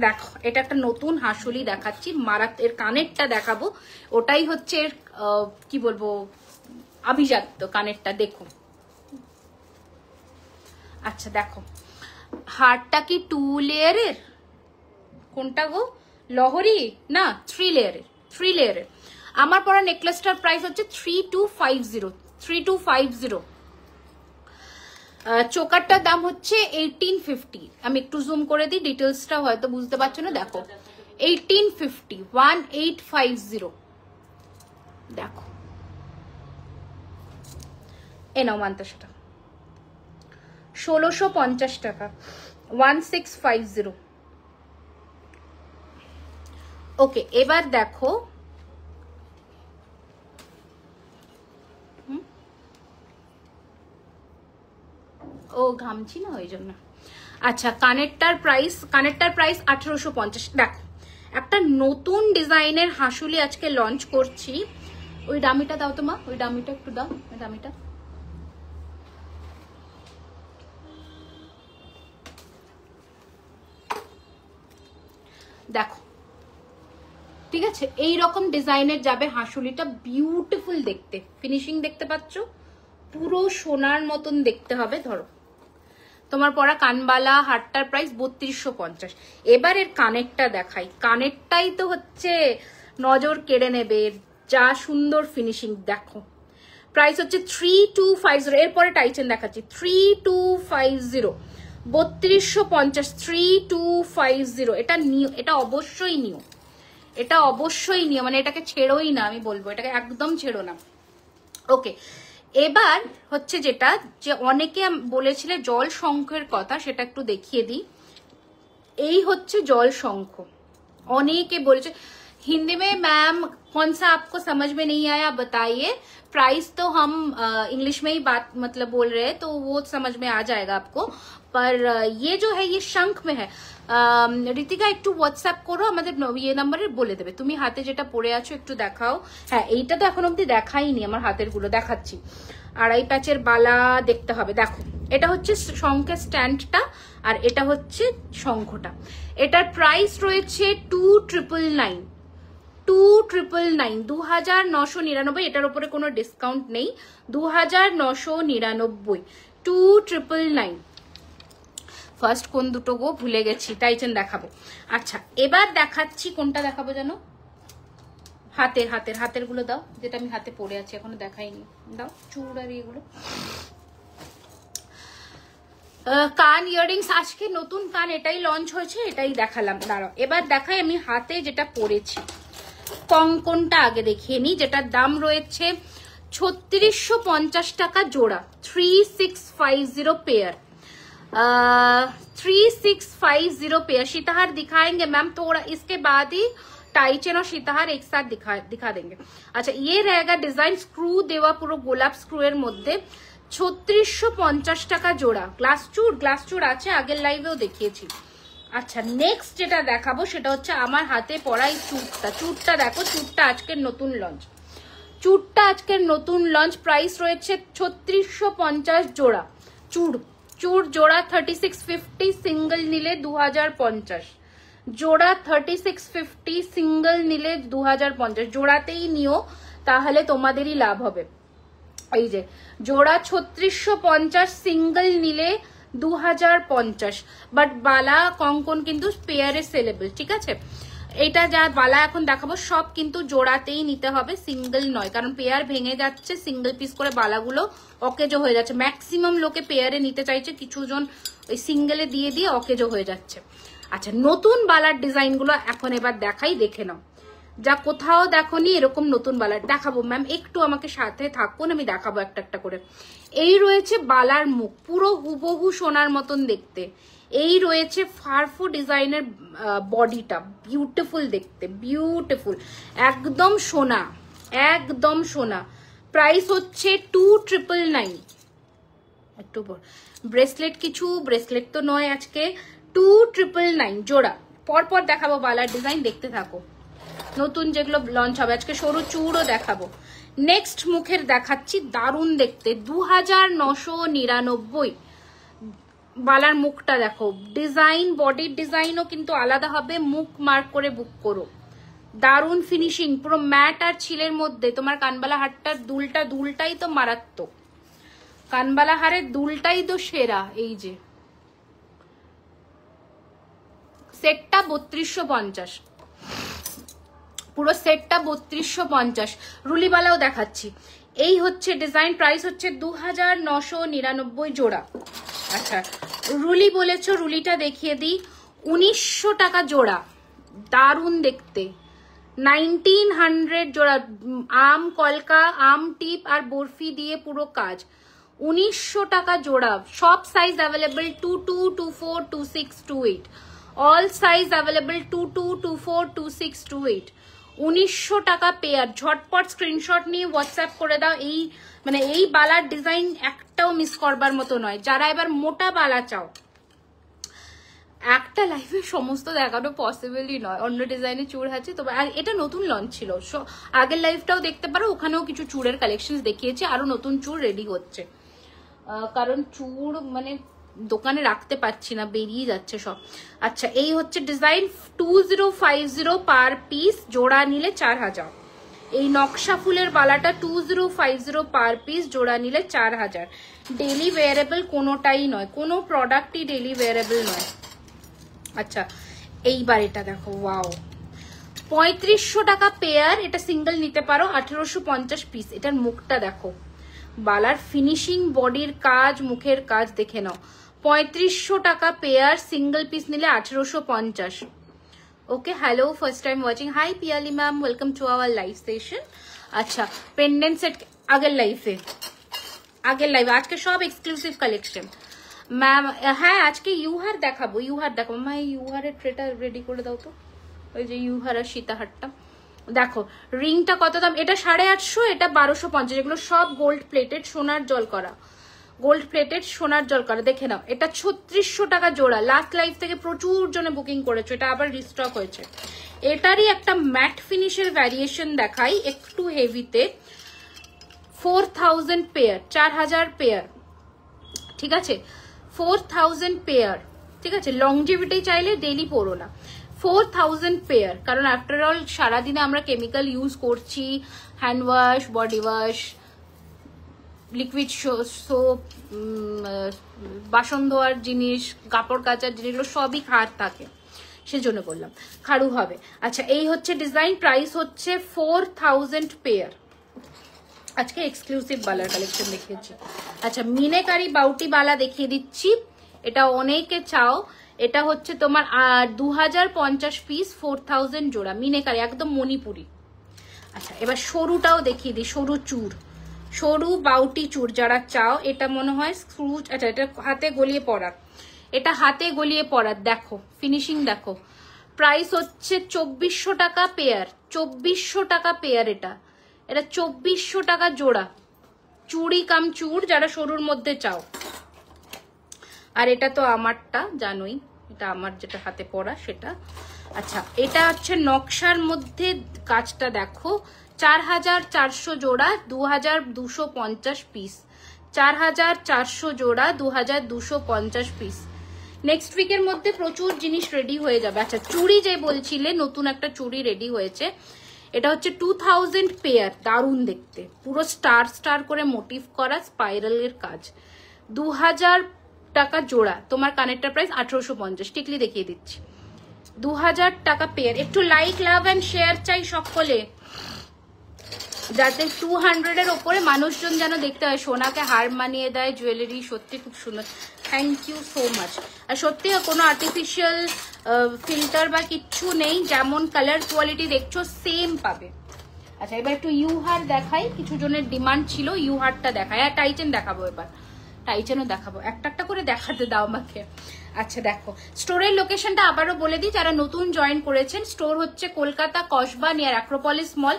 দেখো এটা একটা নতুন হাসুলি দেখাচ্ছি, এর কানেরটা দেখাবো, ওটাই হচ্ছে এর কি বলবো আভিজাত্য কানেরটা, দেখো। আচ্ছা দেখো হারটা কি 2 লেয়ারের, কোনটা গো, লহরি না 3 লেয়ারের। আমার পরা নেকলেসটার প্রাইস হচ্ছে 3250। চোকারটার দাম হচ্ছে 1850। আমি একটু জুম করে দিই, ডিটেলসটা হয়তো বুঝতে পারছো না, দেখো 1850, 1850। দেখো এ নাও মান্তাসাটা 1650 টাকা, 1650। ওকে, এবার দেখো ও ঘামছি না ওই জন্য। আচ্ছা, কানেরটার প্রাইস 1850। দেখো একটা নতুন ডিজাইনের হাসুলি আজকে লঞ্চ করছি। ওই ডামিটা দাও তো মা, ওই ডামিটা একটু দাও, ওই ডামিটা। দেখো ঠিক আছে, এই রকম ডিজাইনের যাবে হাসুলিটা, বিউটিফুল দেখতে, ফিনিশিং দেখতে পাচ্ছ, পুরো সোনার মতন দেখতে হবে। ধরো তোমার পরা কানবালা, হারটার প্রাইস 3250। এবার এর কানেরটা দেখাই, কানেরটাই তো হচ্ছে নজর কেড়ে নেবে, যা সুন্দর ফিনিশিং। দেখো প্রাইস হচ্ছে 3250। এরপরে টাইচেন দেখাচ্ছি 3250, 3250, 3250। এটা নিউ, এটা অবশ্যই নিউ, এটা অবশ্যই নিউ, মানে এটাকে ছেড়োই না, আমি বলবো এটাকে একদম ছেড়ো না। ওকে, এবার হচ্ছে যেটা, যে অনেকে বলেছিলে জল শঙ্খের কথা, সেটা একটু দেখিয়ে দিই। এই হচ্ছে জল শঙ্খ, অনেকে বলেছে हिंदी में मैम कौन सा आपको समझ में नहीं आया बताइए। प्राइस तो हम इंग्लिश में ही बात मतलब बोल रहे हैं, तो वो समझ में आ जाएगा आपको। पर ये जो है ये शंख में है। ঋতিকা একটু হোয়াটসঅ্যাপ করো আমাদের ইয়ে নাম্বারে, বলে দেবে। তুমি হাতে যেটা পরে আছো একটু দেখাও। হ্যাঁ, এইটা তো এখন অব্দি দেখাইনি, আমার হাতের গুলো দেখাচ্ছি। আড়াই প্যাচের বালা দেখতে হবে। দেখো এটা হচ্ছে শঙ্খের স্ট্যান্ডটা, আর এটা হচ্ছে শঙ্খটা। এটার প্রাইস রয়েছে 2999, 2999, 2999। এটার উপরে কোনো ডিসকাউন্ট নেই, 2999, 2999। ফার্স্ট কোন দুটো গো ভুলে গেছি, টাইচেন দেখাবো। আচ্ছা, এবার দেখাচ্ছি কোনটা দেখাবো জানো, হাতের হাতের হাতের গুলো দাও, যেটা আমি হাতে পরে আছি এখনো দেখাইনি। দাও চুড় আর এগুলো। কান ইয়াররিংস আজকে নতুন কান, এটাই লঞ্চ হয়েছে, এটাই দেখালাম। দাঁড়াও এবার দেখাই আমি হাতে যেটা পরেছি। কঙ্কনটা আগে দেখিয়ে নি, যেটার দাম রয়েছে 3650 টাকা জোড়া, 3650 पेयर, 3650 पेयर। सीताहार दिखाएंगे मैम, थोड़ा इसके बाद ही टाइचेन और सीताहार एक साथ दिखा देंगे। अच्छा, ये रहेगा डिजाइन, स्क्रू देवा पुरो गोलाप स्क्रू एर मध्य, 3650 টাকা জোড়া। গ্লাস চুড় আছে, আগের লাইভেও দেখিয়েছি। আচ্ছা, নেক্সট যেটা দেখাবো সেটা হচ্ছে আমার হাতে পরা এই চুড়টা দেখো, চুড়টা আজকের নতুন লঞ্চ, চুড়টা আজকের নতুন লঞ্চ। প্রাইস রয়েছে 3650 জোড়া। চুড় জোড়া 3650, সিঙ্গেল নিলে 2050 জোড়া, 3650 সিঙ্গেল নিলে 2050। জোড়াতেই নিও, তাহলে তোমাদেরই লাভ হবে। এই যে জোড়া 3650, সিঙ্গেল নিলে 2050। বাট বালা কঙ্কন কিন্তু পেয়ারে সেলেবল, ঠিক আছে। এটা যা বালা এখন দেখাবো সব কিন্তু জোড়াতেই নিতে হবে, সিঙ্গেল নয়, কারণ পেয়ার ভেঙে যাচ্ছে, সিঙ্গেল পিস করে বালাগুলো অকেজো হয়ে যাচ্ছে। ম্যাক্সিমাম লোকে পেয়ারে নিতে চাইছে, কিছুজন ওই সিঙ্গেলে দিয়ে দিয়ে অকেজো হয়ে যাচ্ছে। আচ্ছা, নতুন বালার ডিজাইন গুলো এখন এবার দেখাই, দেখে নাও। যা কোথাও দেখোনি এরকম নতুন বালার দেখাবো ম্যাম, একটু আমাকে সাথে থাকুন, আমি দেখাবো একটা একটা করে। এই রয়েছে বালার মুখ, পুরো হুবহু সোনার মতন দেখতে। এই রয়েছে ফারফু ডিজাইনের বডিটা, বিউটিফুল দেখতে, বিউটিফুল, একদম সোনা, একদম সোনা। প্রাইস হচ্ছে 2999। একটু ব্রেসলেট, কিছু ব্রেসলেট তো নয় আজকে, 2999 জোড়া। পরপর দেখাবো বালার ডিজাইন, দেখতে থাকো। নতুন যেগুলো লঞ্চ হবে আজকে, সরু চুড়ও দেখাবো। নেক্সট মুখের দেখাচ্ছি, দারুণ দেখতে, 2999। বালার মুখটা দেখো, ডিজাইন, বডির ডিজাইনও কিন্তু আলাদা হবে, মুখ মার্ক করে বুক করো। দারুণ ফিনিশিং, পুরো ম্যাট আর ছিলের মধ্যে। তোমার কানবালা হারটার দুলটাই তো মারাত্মক, কানবালা হারের দুলটাই তো সেরা। এই যে সেটটা 3250, পুরো সেটটা 3250। রুলিবালাও দেখাচ্ছি, এই হচ্ছে ডিজাইন। প্রাইস হচ্ছে 2999 জোড়া। আচ্ছা, রুলি বলেছো, রুলিটা দেখিয়ে দিই, 1900 টাকা জোড়া, দারুণ দেখতে, 1900 জোড়া। আম কলকা, আম টিপ আর বরফি দিয়ে পুরো কাজ, 1900 টাকা জোড়া। সব size available, 22, 24, 26, 28। All size available 22, 24, 26, 28। 1900 টাকা পেয়ার। ঝটপট স্ক্রিনশট নিয়ে হোয়াটসঅ্যাপ করে দাও। এই মানে এই বালার ডিজাইন একটাও মিস করবার মতো নয়। যারা এবার মোটা বালা চাও, একটা লাইফে সমস্ত দেখানো পসিবলই নয়, অন্য ডিজাইনের চূড় আছে তো। আর এটা নতুন লঞ্চ ছিল, আগের লাইফটাও দেখতে পারো, ওখানেও কিছু চূড়ের কালেকশন দেখিয়েছি, আরো নতুন চূড় রেডি হচ্ছে। কারণ চূড় মানে দোকানে রাখতে পারছি না, বেরিয়ে যাচ্ছে সব। আচ্ছা, এই হচ্ছে ডিজাইন 2050 পার পিস, জোড়া নিলে 4000। এই নকশা ফুলের বালাটা 2050 পার পিস, জোড়া নিলে 4000। ডেলি ওয়ারেবল কোনোটাই নয়, কোনো প্রোডাক্টই ডেলি ওয়ারেবল নয়। আচ্ছা, এইবার এটা দেখো, ওয়াও, 3500 টাকা পেয়ার। এটা সিঙ্গেল নিতে পারো, 1850 পিস। এটার মুখটা দেখো, বালার ফিনিশিং, বডির কাজ, মুখের কাজ দেখে নাও। 3500 টাকা পেয়ার, সিঙ্গেল পিস নিলে 1850। Okay, hello, first time watching, hi Piyali ma'am, welcome to our live session. আচ্ছা, পেন্ডেন্ট সেট আগের লাইভে, আজকে সব এক্সক্লুসিভ কালেকশন ম্যাম। হ্যাঁ, আজকে ইউহার দেখাবো, মা ইউহারের ট্রেটা রেডি করে দাও তো, ওই যে ইউহার আর সীতাহারটা দেখো। রিংটা কত দাম? এটা 850, এটা 1250। এগুলো সব গোল্ড প্লেটেড, সোনার জল করা, গোল্ড প্লেটেড সোনার জল করা। দেখে নাও, এটা 3600 টাকা জোড়া। লাস্ট লাইভ থেকে প্রচুর জনে বুকিং করেছো, এটা আবার রিস্টক হয়েছে। এটারই একটা ম্যাট ফিনিশের ভ্যারিয়েশন দেখাই, একটু হেভিতে। 4000 পেয়ার, 4000 পেয়ার, ঠিক আছে, 4000 পেয়ার, ঠিক আছে। লংজিভিটি চাইলে ডেলি পরো না, 4000 পেয়ার। কারণ আফটার অল সারাদিনে আমরা কেমিক্যাল ইউজ করছি, hand wash, body wash, liquid soap, বাসন ধোয়ার জিনিস, কাপড় কাচার জিনিসগুলো সবই খার থাকে, সেজন্য বললাম খাড়ু হবে। আচ্ছা, এই হচ্ছে ডিজাইন, প্রাইস হচ্ছে 4000 পেয়ার। আজকে এক্সক্লুসিভ বালার কালেকশন দেখিয়েছি। আচ্ছা, মিনেকারি বাউটি বালা দেখিয়ে দিচ্ছি, এটা অনেকে চাও। এটা হচ্ছে তোমার 2050 পিস, 4000 জোড়া, মিনেকারি, একদম মণিপুরি। আচ্ছা, এবার সরুটাও দেখিয়ে দিই, সরু চূড়, সরু বাউটি চূড় যারা চাও। এটা মনে হয় স্ক্রু, আচ্ছা এটা হাতে গলিয়ে পরার, এটা হাতে গলিয়ে পরার। দেখো ফিনিশিং দেখো। প্রাইস হচ্ছে 2400 টাকা পেয়ার, 2400 টাকা পেয়ার। এটা 2400 টাকা জোড়া, চুড়ি কাম চূড় যারা সরুর মধ্যে চাও। আর এটা তো আমারটা জানোই, এটা আমার যেটা হাতে পরা সেটা। আচ্ছা, এটা হচ্ছে নকশার মধ্যে, কাজটা দেখো। 4400 জোড়া, 2250 পিস, 4400 জোড়া, 2250 পিস। নেক্সট উইকের মধ্যে প্রচুর জিনিস রেডি হয়ে যাবে। আচ্ছা, চুড়ি যে বলছিলে, নতুন একটা চুড়ি রেডি হয়েছে। এটা হচ্ছে 2000 পেয়ার, দারুণ দেখতে, পুরো স্টার স্টার করে মোটিভ করা, স্পাইরালের কাজ। 2000 টাকা জোড়া। তোমার কানেরটার প্রাইস 1850। টিকলি দেখিয়ে দিচ্ছি, 2000 টাকা পেয়ার। একটু লাইক, লাভ এন্ড শেয়ার চাই সকলে, যাতে 200 এর ওপরে মানুষজন যেন দেখতে হয়। সোনাকে হার মানিয়ে দেয় জুয়েলারি, সত্যি খুব সুন্দর। Thank you so much. আর সত্যি কোনো আর্টিফিশিয়াল ফিল্টার বা কিচ্ছু নেই, যেমন কালার কোয়ালিটি দেখছো সেম পাবে। আচ্ছা, এবার একটু ইউহার দেখাই, কিছু জনের ডিমান্ড ছিল ইউহারটা দেখাই। আর টাইটেন দেখাবো, এবার টাইটেনও দেখাবো, একটা একটা করে দেখাতে দাও আমাকে। আচ্ছা দেখো, স্টোরের লোকেশনটা আবারও বলে দিই যারা নতুন জয়েন করেছেন। স্টোর হচ্ছে Kolkata Kasba near Acropolis mall.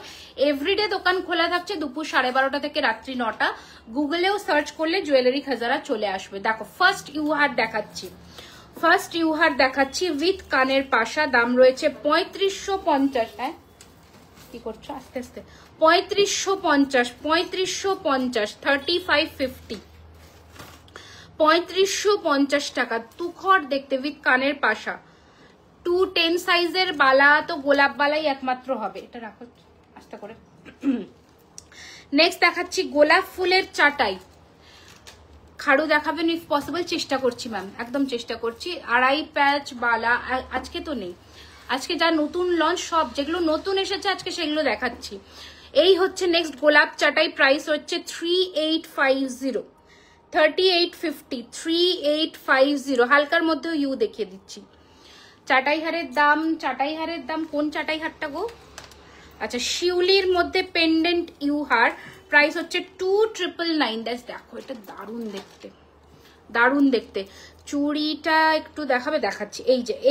Everyday দোকান খোলা থাকছে দুপুর 12:30 থেকে রাত্রি 9টা। গুগলেও সার্চ করলে জুয়েলারি খাজারা চলে আসবে। দেখো, ফার্স্ট ইউহার দেখাচ্ছি উইথ কানের পাশা। দাম রয়েছে 3550। হ্যাঁ, কি করছো আস্তে আস্তে? 3550, 3550, 3550 টাকা। তুখর দেখতে উইথ কানের পাশা, 210 সাইজের বালা তো গোলাপ বালাই একমাত্র হবে। এটা রাখো আস্তে করে। নেক্সট দেখাচ্ছি গোলাপ ফুলের চাটাই। খাড়ু দেখাবেন ইফ পসিবল, চেষ্টা করছি ম্যাম, একদম চেষ্টা করছি। আড়াই প্যাচ বালা আজকে তো নেই, আজকে যা নতুন লঞ্চ সব যেগুলো নতুন এসেছে আজকে সেগুলো দেখাচ্ছি। এই হচ্ছে নেক্সট গোলাপ চাটাই, প্রাইস হচ্ছে 3850, 3850, 3850। হালকার মধ্যেও ইউ দেখিয়ে দিচ্ছি। চাটাই হারের দাম কোন চাটাই হারটা গো? আচ্ছা, শিউলির মধ্যে পেন্ডেন্ট ইউ হার, প্রাইস হচ্ছে 2999। দেখো এটা দারুণ দেখতে, দারুণ দেখতে। চুড়িটা একটু দেখাবে, দেখাচ্ছি।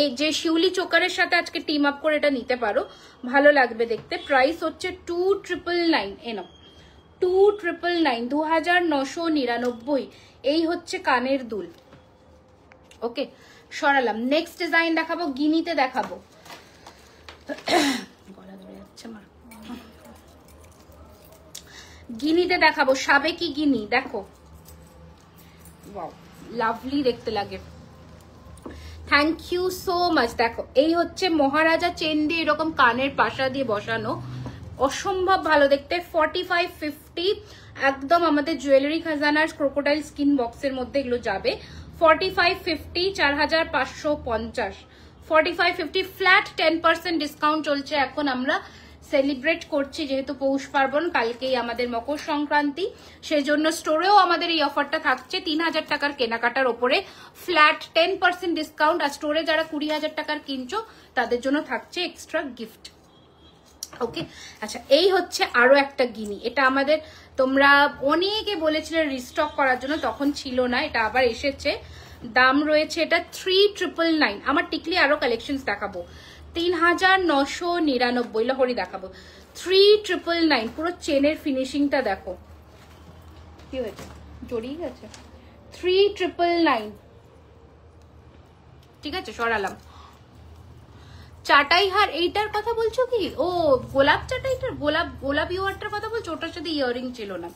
এই যে শিউলি চোকারের সাথে আজকে টিম আপ করে এটা নিতে পারো, ভালো লাগবে দেখতে। প্রাইস হচ্ছে 2999। এনো 2999, 2999। এই হচ্ছে কানের দুল। ওকে, সরালাম। নেক্সট ডিজাইন দেখাবো, গিনিতে দেখাবো। গলা ধরে যাচ্ছে আমার। গিনিতে দেখাবো, সাবেকি গিনি। দেখো, ওয়াও, লাভলি দেখতে লাগে। Thank you so much. দেখো, এই হচ্ছে মহারাজা চেন দিয়ে এরকম কানের পাশা দিয়ে বসানো, অসম্ভব ভালো দেখতে। 4550, একদম আমাদের জুয়েলারি খাজানার ক্রোকোডাইল স্কিন বক্সের মধ্যে এগুলো যাবে। 4550, 4550, 4550 ফ্ল্যাট। 10% ডিসকাউন্ট চলছে এখন, আমরা সেলিব্রেট করছি যেহেতু পৌষ পার্বণ, কালকেই আমাদের মকর সংক্রান্তি, সেজন্য স্টোরেও আমাদের এই অফারটা থাকছে। 3000 টাকার কেনাকাটার ওপরে ফ্ল্যাট 10% ডিসকাউন্ট। আর স্টোরে যারা 20,000 টাকার কিনছো তাদের জন্য থাকছে এক্সট্রা গিফট। ওকে, আচ্ছা, এই হচ্ছে আরো একটা গিনি। এটা আমাদের, তোমরা অনেকে বলেছিলে রিস্টক করার জন্য, তখন ছিল না, এটা আবার এসেছে। দাম রয়েছে এটা 3999। আমার টিকলি আরো কালেকশনস দেখাবো। 3999 লহরি দেখাবো। 3999, পুরো চেনের ফিনিশিংটা দেখো কি হয়েছে, জড়িয়ে গেছে। 3999, ঠিক আছে, সরালাম। চাটাই হার, এইটার কথা বলছো কি? ও গোলাপ চাটাইটার, গোলাপ ইয়ারটার কথা বলছো? ওটার সাথে ইয়ারিং ছিল না।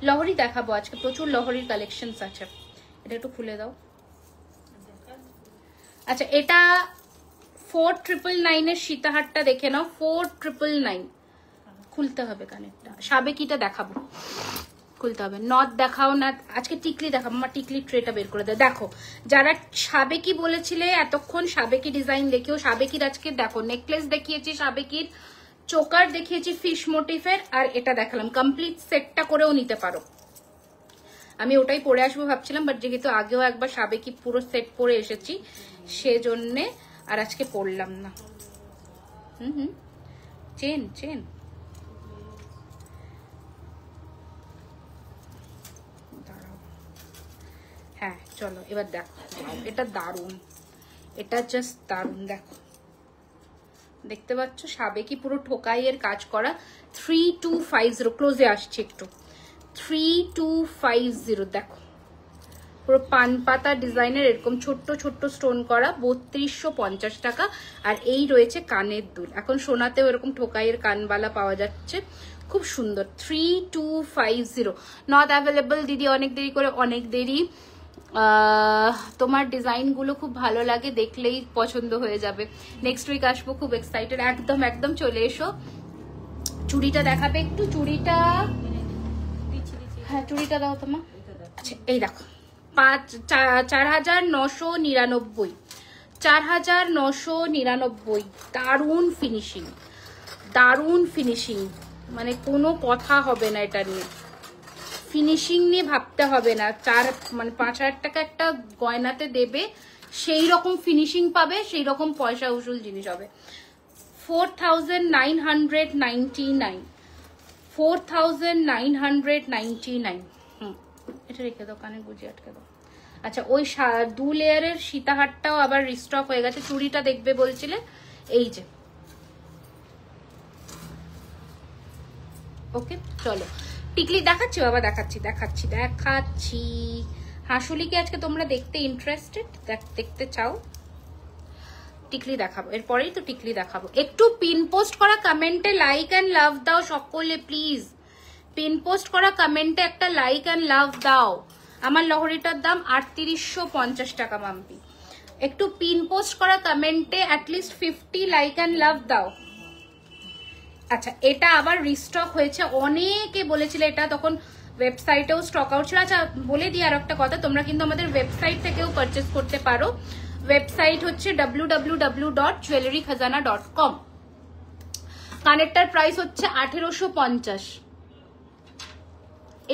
লহরি দেখাবো আজকে, প্রচুর লহরির কালেকশনস আছে। এটা একটু খুলে দাও। আচ্ছা, এটা 4999 এর সীতাহারটা দেখে নাও। 4999 খুলতে হবে কানেরটা। সাবেকিটা দেখাবো, খুলতে হবে। নথ দেখাও না আজকে, টিকলি দেখাবো। আমার টিকলি ট্রেটা বের করে দেয়। দেখো, যারা সাবেকি বলেছিলে এতক্ষণ, সাবেকি ডিজাইন দেখিও। সাবেকির আজকে দেখো, নেকলেস দেখিয়েছি, সাবেকির চোকার দেখিয়েছি ফিশ মোটিফের, আর এটা দেখালাম। কমপ্লিট সেটটা করেও নিতে পারো। আমি ওটাই পরে আসবো ভাবছিলাম, বাট যেহেতু আগেও একবার সাবেকি পুরো সেট পরে এসেছি, সেজন্যে আর আজকে পরলাম না। চেন চেন দাঁড়াও। হ্যাঁ, চলো এবার দেখো, এটা দারুণ, এটা জাস্ট দারুণ। দেখো, দেখতে পাচ্ছ সাবেকি পুরো ঠোকাইয়ের কাজ করা। 3250, ক্লোজে আসছে একটু। 3250, দেখো পুরো পান পাতা ডিজাইনের এরকম ছোট্ট ছোট্ট স্টোন করা। 3250 টাকা। আর এই রয়েছে কানের দুল। এখন সোনাতেও এরকম ঠোকাইয়ের কানবালা পাওয়া যাচ্ছে, খুব সুন্দর। 3250, নট অ্যাভেলেবল দিদি, অনেক দেরি করে, অনেক দেরি। তোমার ডিজাইনগুলো খুব ভালো লাগে, দেখলেই পছন্দ হয়ে যাবে। নেক্সট উইক আসবো, খুব এক্সাইটেড। একদম একদম চলে এসো। চুড়িটা দেখাবে একটু, চুড়িটা, হ্যাঁ চুড়িটা দাও তোমার। আচ্ছা, এই দেখো, 4999, 4999। দারুণ ফিনিশিং, দারুণ ফিনিশিং, মানে কোনো কথা হবে না এটা নিয়ে। ফিনিশিং নিয়ে ভাবতে হবে না। 5,000 টাকা একটা গয়নাতে দেবে, সেই রকম ফিনিশিং পাবে, সেই রকম পয়সা উসুল জিনিস হবে। 4999, 4999। এটা রেখে দাও, কানে গুজিয়ে আটকে দাও। আচ্ছা, ওই 2 লেয়ারের সীতাহারটাও আবার রিস্টক হয়ে গেছে। চুড়িটা দেখবে বলছিলে, এই যে। ওকে, চলো টিকলি দেখাচ্ছি বাবা, দেখাচ্ছি দেখাচ্ছি দেখাচ্ছি। হাসুলিকে আজকে তোমরা দেখতে ইন্টারেস্টেড, দেখতে চাও? টিকলি দেখাবো, এরপরেই তো টিকলি দেখাবো। একটু পিন পোস্ট করা কমেন্টে লাইক অ্যান্ড লাভ দাও সকলে প্লিজ। পিন পোস্ট করা কমেন্টে একটা লাইক অ্যান্ড লাভ দাও। আমার লহরিটার দাম 3850 টাকা মাম্পি। একটু পিন পোস্ট করা কমেন্টে অ্যাটলিস্ট 50 লাইক অ্যান্ড লাভ দাও। আচ্ছা, এটা আবার রিস্টক হয়েছে। অনেকে বলেছিল এটা, তখন ওয়েবসাইটেও স্টক আউট ছিল। আচ্ছা, বলে দিই আর একটা কথা, তোমরা কিন্তু আমাদের ওয়েবসাইট থেকেও পারচেস করতে পারো। ওয়েবসাইট হচ্ছে www.jewellerykhazana.com। কানেরটার প্রাইস হচ্ছে 1850,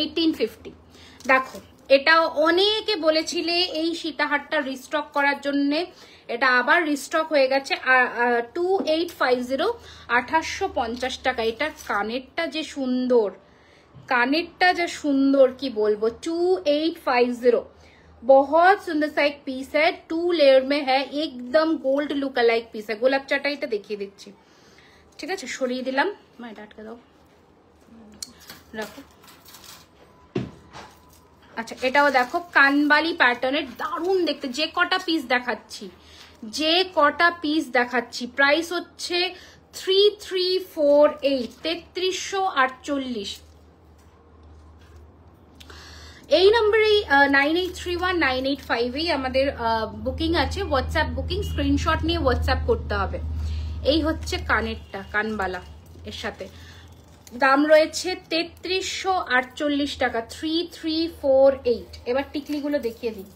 1850। দেখো, এটা অনেকে বলেছিলে এই সীতাহারটা রিস্টক করার জন্য, এটা আবার রিস্টক হয়ে গেছে। 2850, 1850 টাকা। এটা কানেরটা যে সুন্দর, কানেরটা যে সুন্দর কি বলবো। 2850, बहुत सुंदर सा एक पीस है, 2 लेयर में है, एकदम गोल्ड लुक अलाइक पीस है। গোলাপ চাটাইটা দেখিয়ে দিচ্ছি, ঠিক আছে? সরিয়ে দিলাম, এটা আটকে দাও, রাখো। আচ্ছা, এটাও দেখো কানবালি প্যাটার্নের, দারুণ দেখতে। যে কটা পিস দেখাচ্ছি প্রাইস হচ্ছে 3348, 3348। এই নম্বরেই 98319858 আমাদের বুকিং আছে, হোয়াটসঅ্যাপ বুকিং। স্ক্রিনশট নিয়ে হোয়াটসঅ্যাপ করতে হবে। এই হচ্ছে কানেরটা, কানবালা, এর সাথে দাম রয়েছে 3348 টাকা, 3348। এবার টিকলিগুলো দেখিয়ে দিই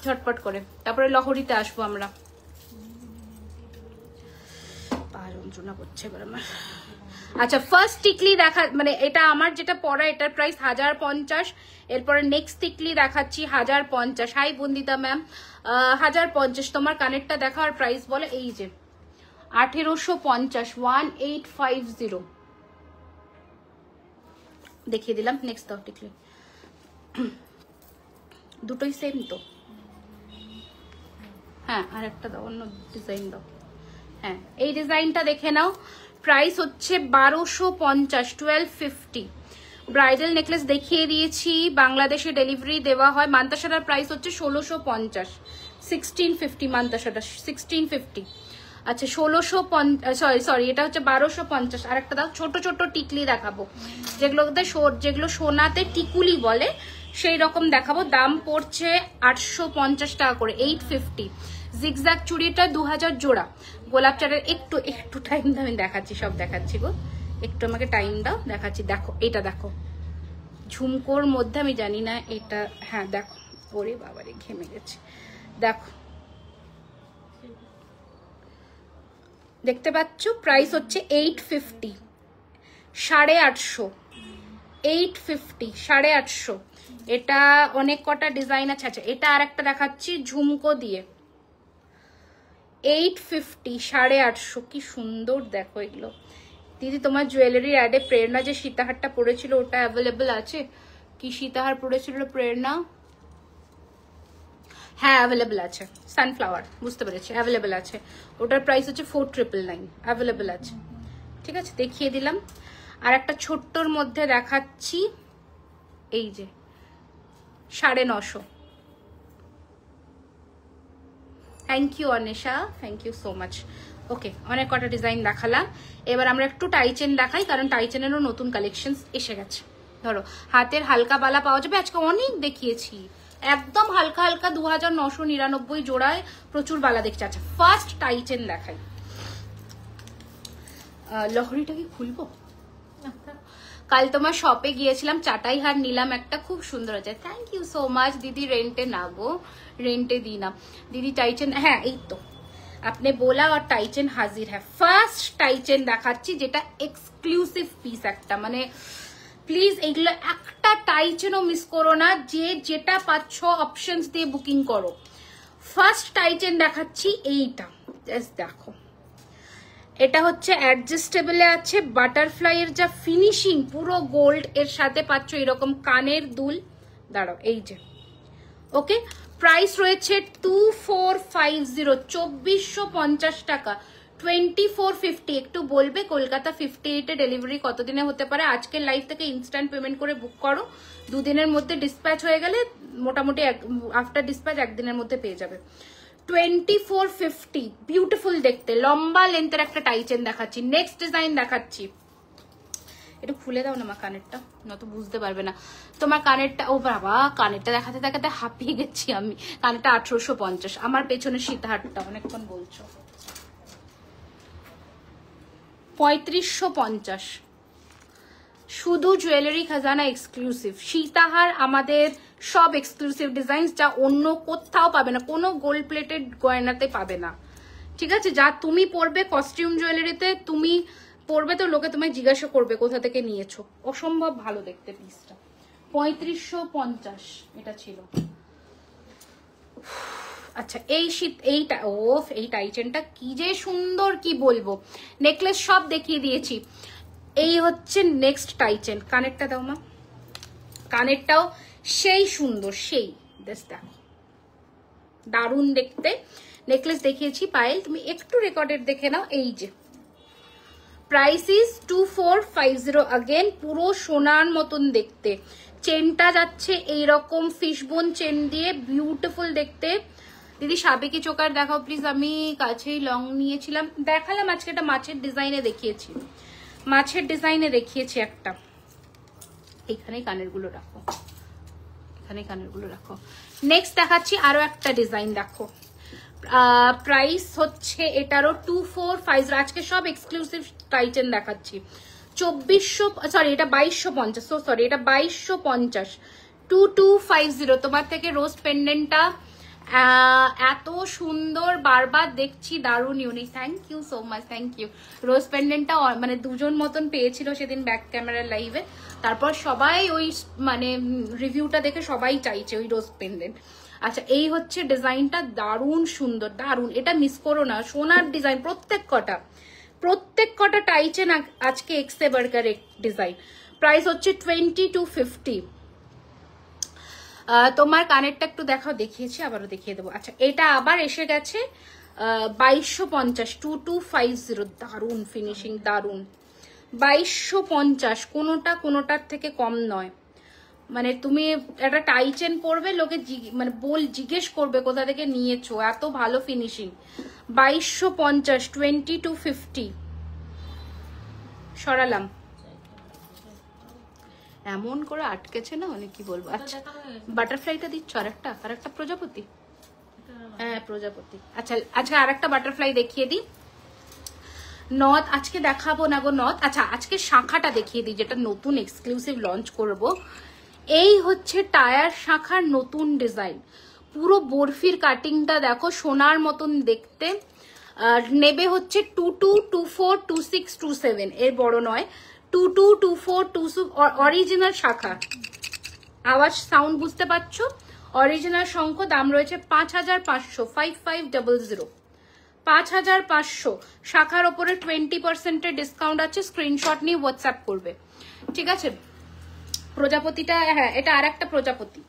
ঝটপট করে, তারপরে লহরিতে আসবো আমরা। পা যন্ত্রণা করছে এবার আমার। আচ্ছা, ফার্স্ট টিকলি দেখা, মানে এটা আমার যেটা পরা, এটার প্রাইস 1050। এরপরে নেক্সট টিকলি দেখাচ্ছি 1050। Hi Bandita ma'am, 1050। তোমার কানেরটা দেখা আর প্রাইস বলে, এই যে 1850, 1850 দেখিয়ে দিলাম। নেক্সট দাও টিকলি, দুটোই সেম তো? হ্যাঁ, আর একটা দাও, অন্য ডিজাইন দাও। হ্যাঁ, এই ডিজাইনটা দেখে নাও, প্রাইস হচ্ছে 1250, 1250। ব্রাইডাল নেকলেস দেখিয়ে দিয়েছি, বাংলাদেশে ডেলিভারি দেওয়া হয়। মান্তাসাটার প্রাইস হচ্ছে 1650, 1650 মান্তাসাটা, 1650। আচ্ছা, 1650, সরি এটা হচ্ছে 1250। আর একটা দাও, ছোট ছোট টিকলি দেখাবো, যেগুলো সোনাতে টিকুলি বলে, সেই রকম দেখাবো। দাম পড়ছে 850 টাকা করে, 850। জিগজ্যাগ চুড়িটা 2000 জোড়া। গোলাপ চারের একটু টাইম দাও, আমি দেখাচ্ছি, সব দেখাচ্ছি গো, একটু আমাকে টাইম দাও, দেখাচ্ছি। দেখো এটা দেখো, ঝুমকোর মধ্যে, আমি জানি না এটা, হ্যাঁ দেখো, ওরে বাবারে ঘেমে গেছে, দেখো, দেখতে পাচ্ছ? প্রাইস হচ্ছে 850, 850, 850, 850। এটা অনেক কটা ডিজাইন আছে। আচ্ছা, এটা আর একটা দেখাচ্ছি ঝুমকো দিয়ে, 850, 850। কি সুন্দর দেখো এগুলো। দিদি, তোমার জুয়েলারির অ্যাডে প্রেরণা যে সীতাহারটা পড়েছিল, ওটা অ্যাভেলেবল আছে কি? সীতাহার পড়েছিল প্রেরণা? হ্যাঁ, অ্যাভেলেবল আছে। সানফ্লাওয়ার, বুঝতে পেরেছি, অ্যাভেলেবল আছে। ওটার প্রাইস হচ্ছে 4999, অ্যাভেলেবল আছে। ঠিক আছে, দেখিয়ে দিলাম। আর একটা ছোট্টর মধ্যে দেখাচ্ছি, এই যে 950। Thank you Anisha, thank you so much. Okay, অনেক কটা ডিজাইন দেখালাম। এবার আমরা একটু টাইচেন দেখাই, কারণ টাইচেনেরও নতুন কালেকশন এসে গেছে। ধরো, হাতের হালকা বালা পাওয়া যাবে, আজকে অনেক দেখিয়েছি, একদম হালকা হালকা 2999 জোড়ায় প্রচুর বালা দেখছে। আচ্ছা, ফার্স্ট টাইচেন দেখাই। লহরিটা কি খুলবো? কাল তোমার শপে গিয়েছিলাম, চাটাই হার নিলাম একটা, খুব সুন্দর আছে। থ্যাংক ইউ সো মাচ দিদি। রেন্টে না গো, রেন্টে দিই না দিদি। টাইচেন, হ্যাঁ এই তো আপনি बोला और টাইচেন হাজির হ্যাঁ। ফার্স্ট টাইচেন দেখাচ্ছি, যেটা এক্সক্লুসিভ পিস একটা, মানে প্লিজ এইগুলো একটা টাইচেনও মিস করো না, যে যেটা পাচ্ছ অপশনস দিয়ে বুকিং করো। ফার্স্ট টাইচেন দেখাচ্ছি এইটা, জাস্ট দেখো। এটা হচ্ছে অ্যাডজাস্টেবলে আছে, বাটারফ্লাই এর যা ফিনিশিং, পুরো গোল্ড এর সাথে পাচ্ছ এরকম কানের দুল। দাঁড়াও, এই যে, ওকে। প্রাইস রয়েছে 2450, 2450 টাকা, 2450। একটু বলবে কলকাতা 58-এ ডেলিভারি কতদিনে হতে পারে? আজকের লাইভ থেকে ইনস্ট্যান্ট পেমেন্ট করে বুক করো, 2 দিনের মধ্যে ডিসপ্যাচ হয়ে গেলে, মোটামুটি আফটার ডিসপ্যাচ 1 দিনের মধ্যে পেয়ে যাবে। 2450, বিউটিফুল দেখতে, লম্বা লেন্থের একটা টাইচেন দেখাচ্ছি। নেক্সট ডিজাইন দেখাচ্ছি, একটু খুলে দাও না মা কানেরটা, নত বুঝতে পারবে না তোমার কানেরটা। ও বাবা, কানেরটা দেখাতে দেখাতে হাঁপিয়ে গেছি আমি। কানেরটা 1850। আমার পেছনে সীতাহারটা অনেকক্ষণ বলছো, 3550। শুধু জুয়েলারি খাজানা এক্সক্লুসিভ সীতাহার, আমাদের সব এক্সক্লুসিভ ডিজাইন, যা অন্য কোথাও পাবে না, কোনো গোল্ড প্লেটেড গয়নাতে পাবে না। ঠিক আছে, যা তুমি পরবে কস্টিউম জুয়েলারিতে, তুমি পরবে তো লোকে তোমায় জিজ্ঞাসা করবে কোথা থেকে নিয়েছো। অসম্ভব ভালো দেখতে পিসটা। 3550 এটা ছিল। আচ্ছা, এইটা এই টাইচেনটা কি যে সুন্দর, কি বলবো। নেকলেস সব দেখিয়ে দিয়েছি, এই হচ্ছে নেক্সট টাইচেন। কানেরটা দাও মা, কানেরটাও সেই সুন্দর, সেই দেখো দারুণ দেখতে। নেকলেস দেখিয়েছি পায়েল, তুমি একটু রেকর্ডেড দেখে নাও। এই যে প্রাইস ইজ 2450 अगेन, পুরো সোনার মতন দেখতে। চেনটা যাচ্ছে এইরকম ফিশবোন চেন দিয়ে, বিউটিফুল দেখতে। দিদি সাবেকি চোকার দেখাও প্লিজ। আমি কাছেই লং নিয়েছিলাম, দেখালাম আজকে একটা মাছের ডিজাইনে দেখিয়েছি, মাছের ডিজাইনে দেখিয়েছি একটা। এখানে কানের গুলো রাখো, এখানে কানের গুলো রাখো। নেক্সট দেখাচ্ছি আরো একটা ডিজাইন, দেখো প্রাইস হচ্ছে এটারও 2450। আজকে সব এক্সক্লুসিভ টাইটেন দেখাচ্ছি। 2400, সরি এটা 2250, সরি এটা 2250, 2250। তোমার থেকে রোজ পেন্ডেন্টটা এত সুন্দর, বারবার দেখছি, দারুণ unique. Thank you so much, thank you. Rose পেন্ডেন্টটা মানে দুজন মতন পেয়েছিল সেদিন ব্যাক ক্যামেরার লাইভে, তারপর সবাই ওই মানে রিভিউটা দেখে সবাই চাইছে ওই রোজ পেন্ডেন্ট। আচ্ছা এই হচ্ছে ডিজাইনটা, দারুণ সুন্দর, দারুণ। এটা মিস করো না, সোনার ডিজাইন প্রত্যেক কটা টাইচেন আজকে এক্সে বার্গার ডিজাইন। প্রাইস হচ্ছে 2250। তোমার কানেরটা একটু দেখাও, দেখিয়েছি আবারও দেখিয়ে দেবো। আচ্ছা এটা আবার এসে গেছে 2250, 2250। দারুণ ফিনিশিং, দারুণ। 2250, কোনোটার থেকে কম নয়। মানে তুমি একটা টাই চেন পরবে, লোকে মানে জিজ্ঞেস করবে কোথা থেকে নিয়েছো, এত ভালো ফিনিশিং। 2250, 2250 সরালাম। এমন করে আটকেছে না, মানে কি বলবো। আচ্ছা বাটারফ্লাইটা দিচ্ছ, আরেকটা প্রজাপতি, হ্যাঁ প্রজাপতি। আচ্ছা আচ্ছা আরেকটা বাটারফ্লাই দেখিয়ে দিই। নথ আজকে দেখাবো না গো নথ। আচ্ছা আজকে শাখাটা দেখিয়ে দিই, যেটা নতুন এক্সক্লুসিভ লঞ্চ করব। এই হচ্ছে টায়ার শাখার নতুন ডিজাইন, পুরো বরফির কাটিংটা দেখো, সোনার মতন দেখতে। নেবে হচ্ছে 22, 24, 26, 27, এর বড় নয়। 22, 24, 26 অরিজিনাল শাখা। আওয়াজ সাউন্ড বুঝতে পারছো? অরিজিনাল শঙ্খ। দাম রয়েছে 5500, 5500, 5500। শাখার ওপরে 20% ডিসকাউন্ট আছে, স্ক্রিনশট নিয়ে হোয়াটসঅ্যাপ করবে, ঠিক আছে। প্রজাপতিটা, হ্যাঁ এটা আর একটা প্রজাপতি,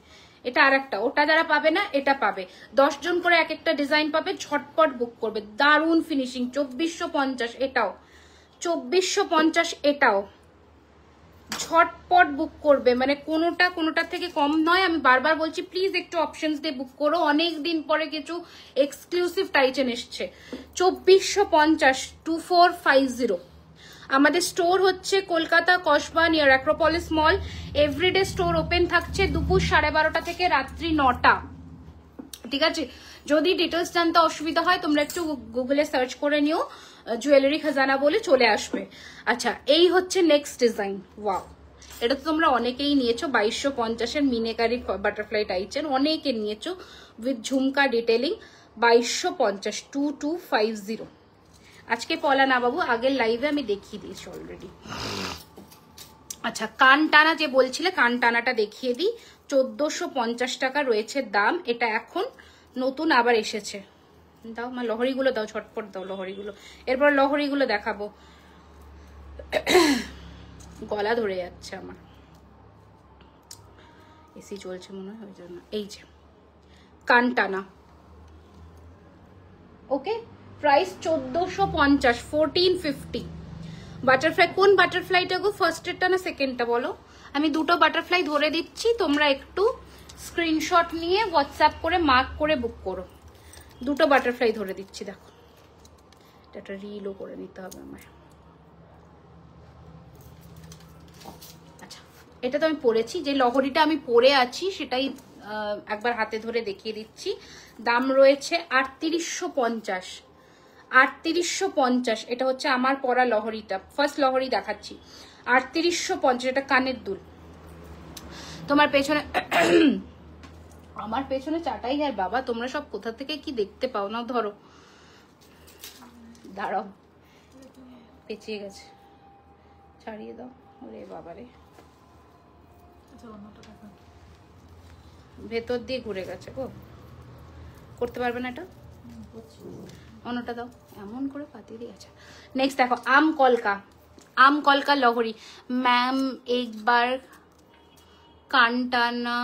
এটা আর একটা, ওটা যারা পাবে না এটা পাবে। 10 জন করে এক একটা ডিজাইন পাবে, ঝটপট বুক করবে। দারুণ ফিনিশিং। 2450 এটাও, 2450 এটাও, ঝটপট বুক করবে। মানে কোনোটার থেকে কম নয়। আমি বারবার বলছি প্লিজ একটু অপশনস দিয়ে বুক করো, অনেক দিন পরে কিছু এক্সক্লুসিভ টাইটেন এসছে। 2450, 2450। আমাদের স্টোর হচ্ছে Kolkata Kasba near Acropolis mall. Everyday store open থাকছে দুপুর 12:30 থেকে রাত্রি 9টা, ঠিক আছে। যদি ডিটেলস জানতে অসুবিধা হয় তোমরা একটু গুগলে সার্চ করে নিও, জুয়েলারি খাজানা বলে চলে আসবে। আচ্ছা এই হচ্ছে নেক্সট ডিজাইন। ওয়াও, এটা তো তোমরা অনেকেই নিয়েছো। 2250-এর মিনেকারি বাটারফ্লাই টাইচেন অনেকে নিয়েছো, উইথ ঝুমকা ডিটেলিং। 2250, 2250। আজকে পলা না বাবু, আগের লাইভে আমি দেখিয়ে দিয়েছি অলরেডি। আচ্ছা কান টানা যে বলছিলে, কান টানাটা দেখিয়ে দিই। 1450 টাকা রয়েছে দাম। এটা এখন নতুন আবার এসেছে। দাও মা লহরিগুলো দাও, ঝটপট দাও লহরিগুলো। এরপর লহরিগুলো দেখাবো। গলা ধরে যাচ্ছে আমার, এসি চলছে মনে হয় ওই জন্য। এই যে কান টানা, ওকে। প্রাইস 1450, 1450। বাটারফ্লাই, কোন বাটারফ্লাইটা গো? ফার্স্টেরটা না সেকেন্ডটা বলো? আমি দুটো বাটারফ্লাই ধরে দিচ্ছি, তোমরা একটু স্ক্রিনশট নিয়ে হোয়াটসঅ্যাপ করে মার্ক করে বুক করো। দুটো বাটারফ্লাই ধরে দিচ্ছি, দেখো। এটা রিলও করে নিতে হবে আমার। আচ্ছা এটা তো আমি পরেছি, যে লহরিটা আমি পরে আছি সেটাই একবার হাতে ধরে দেখিয়ে দিচ্ছি। দাম রয়েছে 3850, 3850। এটা হচ্ছে আমার পরা লহরিটা, ফার্স্ট লহরি দেখাচ্ছি। 3850, এটা কানের দুল। তোমার পেছনে আমার পেছনে চাটাই আর বাবা, তোমরা সব কোথা থেকে কি দেখতে পাও না। ধরো দাঁড়াও, পেঁচিয়ে গেছে, ছাড়িয়ে দাও। ওরে বাবারে, ভেতর দিয়ে ঘুরে গেছে গো, করতে পারবে না এটা। অন্যটা দাও, এমন করে পাতিয়ে দিয়ে গেছে। নেক্সট দেখো আম কলকা, আম কলকা লহরি। ম্যাম একবার কানটানা,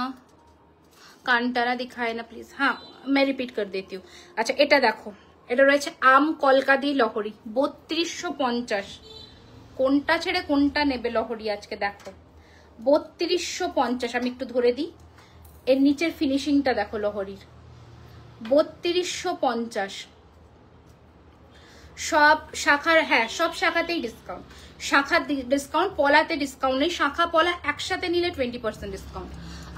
कांटाना दिखाए ना प्लीज। हाँ मैं रिपीट कर देती हूँ। अच्छा এটা দেখো, এটা রয়েছে আম কলকা দিয়ে লহরি 3250। কোনটা ছেড়ে কোনটা নেবে লহরি আজকে দেখো 3250। আমি একটু ধরে দিই, এর নিচের ফিনিশিংটা দেখো লহরির 3250। সব শাখার, হ্যাঁ সব শাখাতেই ডিসকাউন্ট, শাখা ডিসকাউন্ট, পলাতে ডিসকাউন্ট নেই, শাখা পলা একসাথে নিলে 20% ডিসকাউন্ট।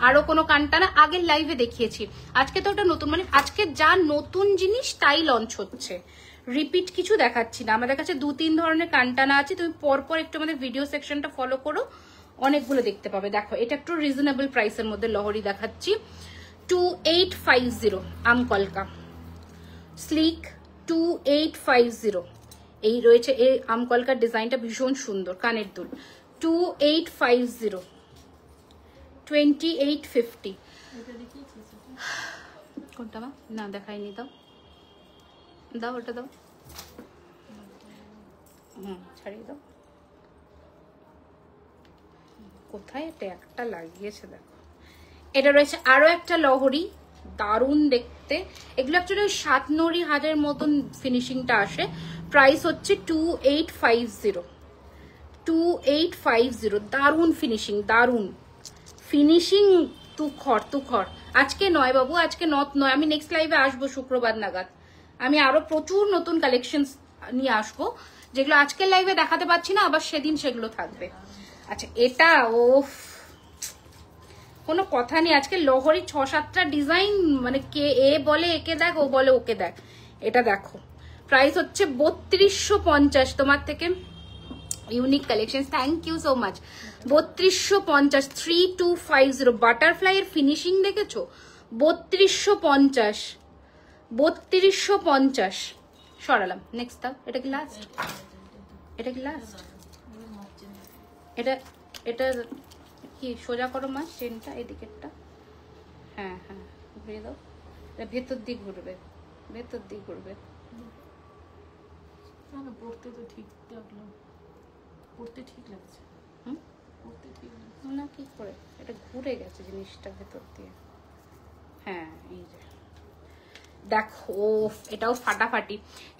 আরো কোনো কান্টানা আগের লাইভে দেখিয়েছি, আজকে তো ওটা নতুন, মানে আজকে যা নতুন জিনিস তাই লঞ্চ হচ্ছে, রিপিট কিছু দেখাচ্ছি না। আমাদের কাছে 2-3 ধরনের কান্টানা আছে, তুমি পরপর একটু আমাদের ভিডিও সেকশনটা ফলো করো, অনেকগুলো দেখতে পাবে। দেখো এটা একটু রিজনেবল প্রাইসের মধ্যে লহরি দেখাচ্ছি 2850 আমকলকা স্লিক 2850। এই রয়েছে এই আমকলকার ডিজাইনটা ভীষণ সুন্দর, কানের দুল 2850 2850। কোনটা না দেখাইনি, দাও দাও ওটা দাও, ছাড়িয়ে দাও। কোথায় এটা একটা লাগিয়েছে দেখো। এটা রয়েছে আরো একটা লহরি, দারুণ দেখতে। এগুলো অ্যাকচুয়ালি 7 নড়ি হাজার মতন ফিনিশিংটা আসে। প্রাইস হচ্ছে 2850 2850। দারুণ ফিনিশিং, দারুণ ফিনিশিং। তুখর আজকে নয় বাবু, আজকে নয়, আমি নেক্সট লাইভে আসবো শুক্রবার নাগাদ। আমি আরো প্রচুর নতুন কালেকশন নিয়ে আসবো, যেগুলো আজকের লাইভে দেখাতে পাচ্ছি না, আবার সেদিন সেগুলো থাকবে। আচ্ছা এটা কোনো কথা নেই, আজকে লহরি 6-7টা ডিজাইন, মানে কে এ বলে একে দেখ, ও বলে ওকে দেখ। এটা দেখো প্রাইস হচ্ছে 3250। তোমার থেকে unique collection, thank you so much. 3250 3250। Butterfly এর ফিনিশিং দেখেছো 3250 3250। সরালাম, নেক্সট দাও। এটা কি লাস্ট? এটা কি লাস্ট? এটা এটা কি সোজা করো মা চেনটা, এদিকেরটা, হ্যাঁ হ্যাঁ ঘুরিয়ে দাও। এটা ভেতর দিক ঘুরবে, ভেতর দিক ঘুরবে। পড়তে তো ঠিক লাগলো, পড়তে ঠিক লাগছে, পড়তে ঠিক লাগছে না কি করে এটা ঘুরে গেছে জিনিসটা ভেতর দিয়ে। হ্যাঁ এই যে দেখো, এটাও ফাটাফাটি।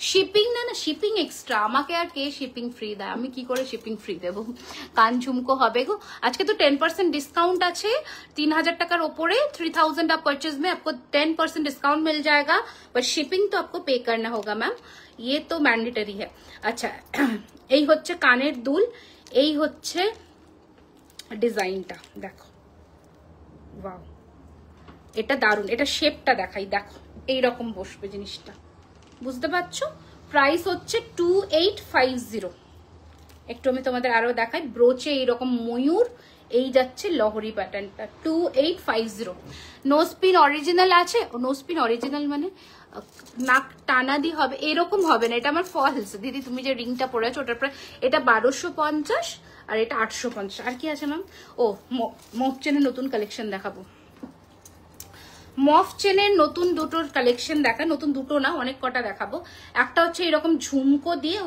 শিপিং না শিপিং এক্সট্রা, আমাকে আর কে শিপিং ফ্রি দেয়? আমি কি করে শিপিং ফ্রি দেবো? কান ঝুমকো হবে গো। আজকে তো 10% डिस्काउंट আছে, 3000 টাকার উপরে 3000 आप परचेज में आपको 10% डिस्काउंट मिल जाएगा, पर शिपिंग तो आपको पे करना होगा मैम, ये तो मैंडेटरी है। আচ্ছা এই হচ্ছে কানের দুল, এই হচ্ছে ডিজাইনটা দেখো, ওয়াও এটা দারুন। এটা শেপটা দেখাই, দেখো এইরকম বসবে জিনিসটা, বুঝতে পারছো? প্রাইস হচ্ছে 2850। একটু আমি তোমাদের আরো দেখাই, ব্রোচে এইরকম ময়ূর, এই যাচ্ছে লহরি প্যাটার্নটা 2850। নোস্পিন অরিজিনাল আছে, নোস্পিন অরিজিনাল মানে নাক টানা দিয়ে হবে এরকম হবে না, এটা আমার ফলস। দিদি তুমি যে রিংটা পরেছো ওটার প্রায় এটা 1250 আর এটা 850। আর কি আছে ম্যাম? ও মফ চেনের নতুন কালেকশন দেখাবো, মফ চেনের নতুন দুটোর কালেকশন দেখা, নতুন দুটো না অনেক কটা দেখাবো। একটা হচ্ছে এরকম ঝুমকো দিয়ে,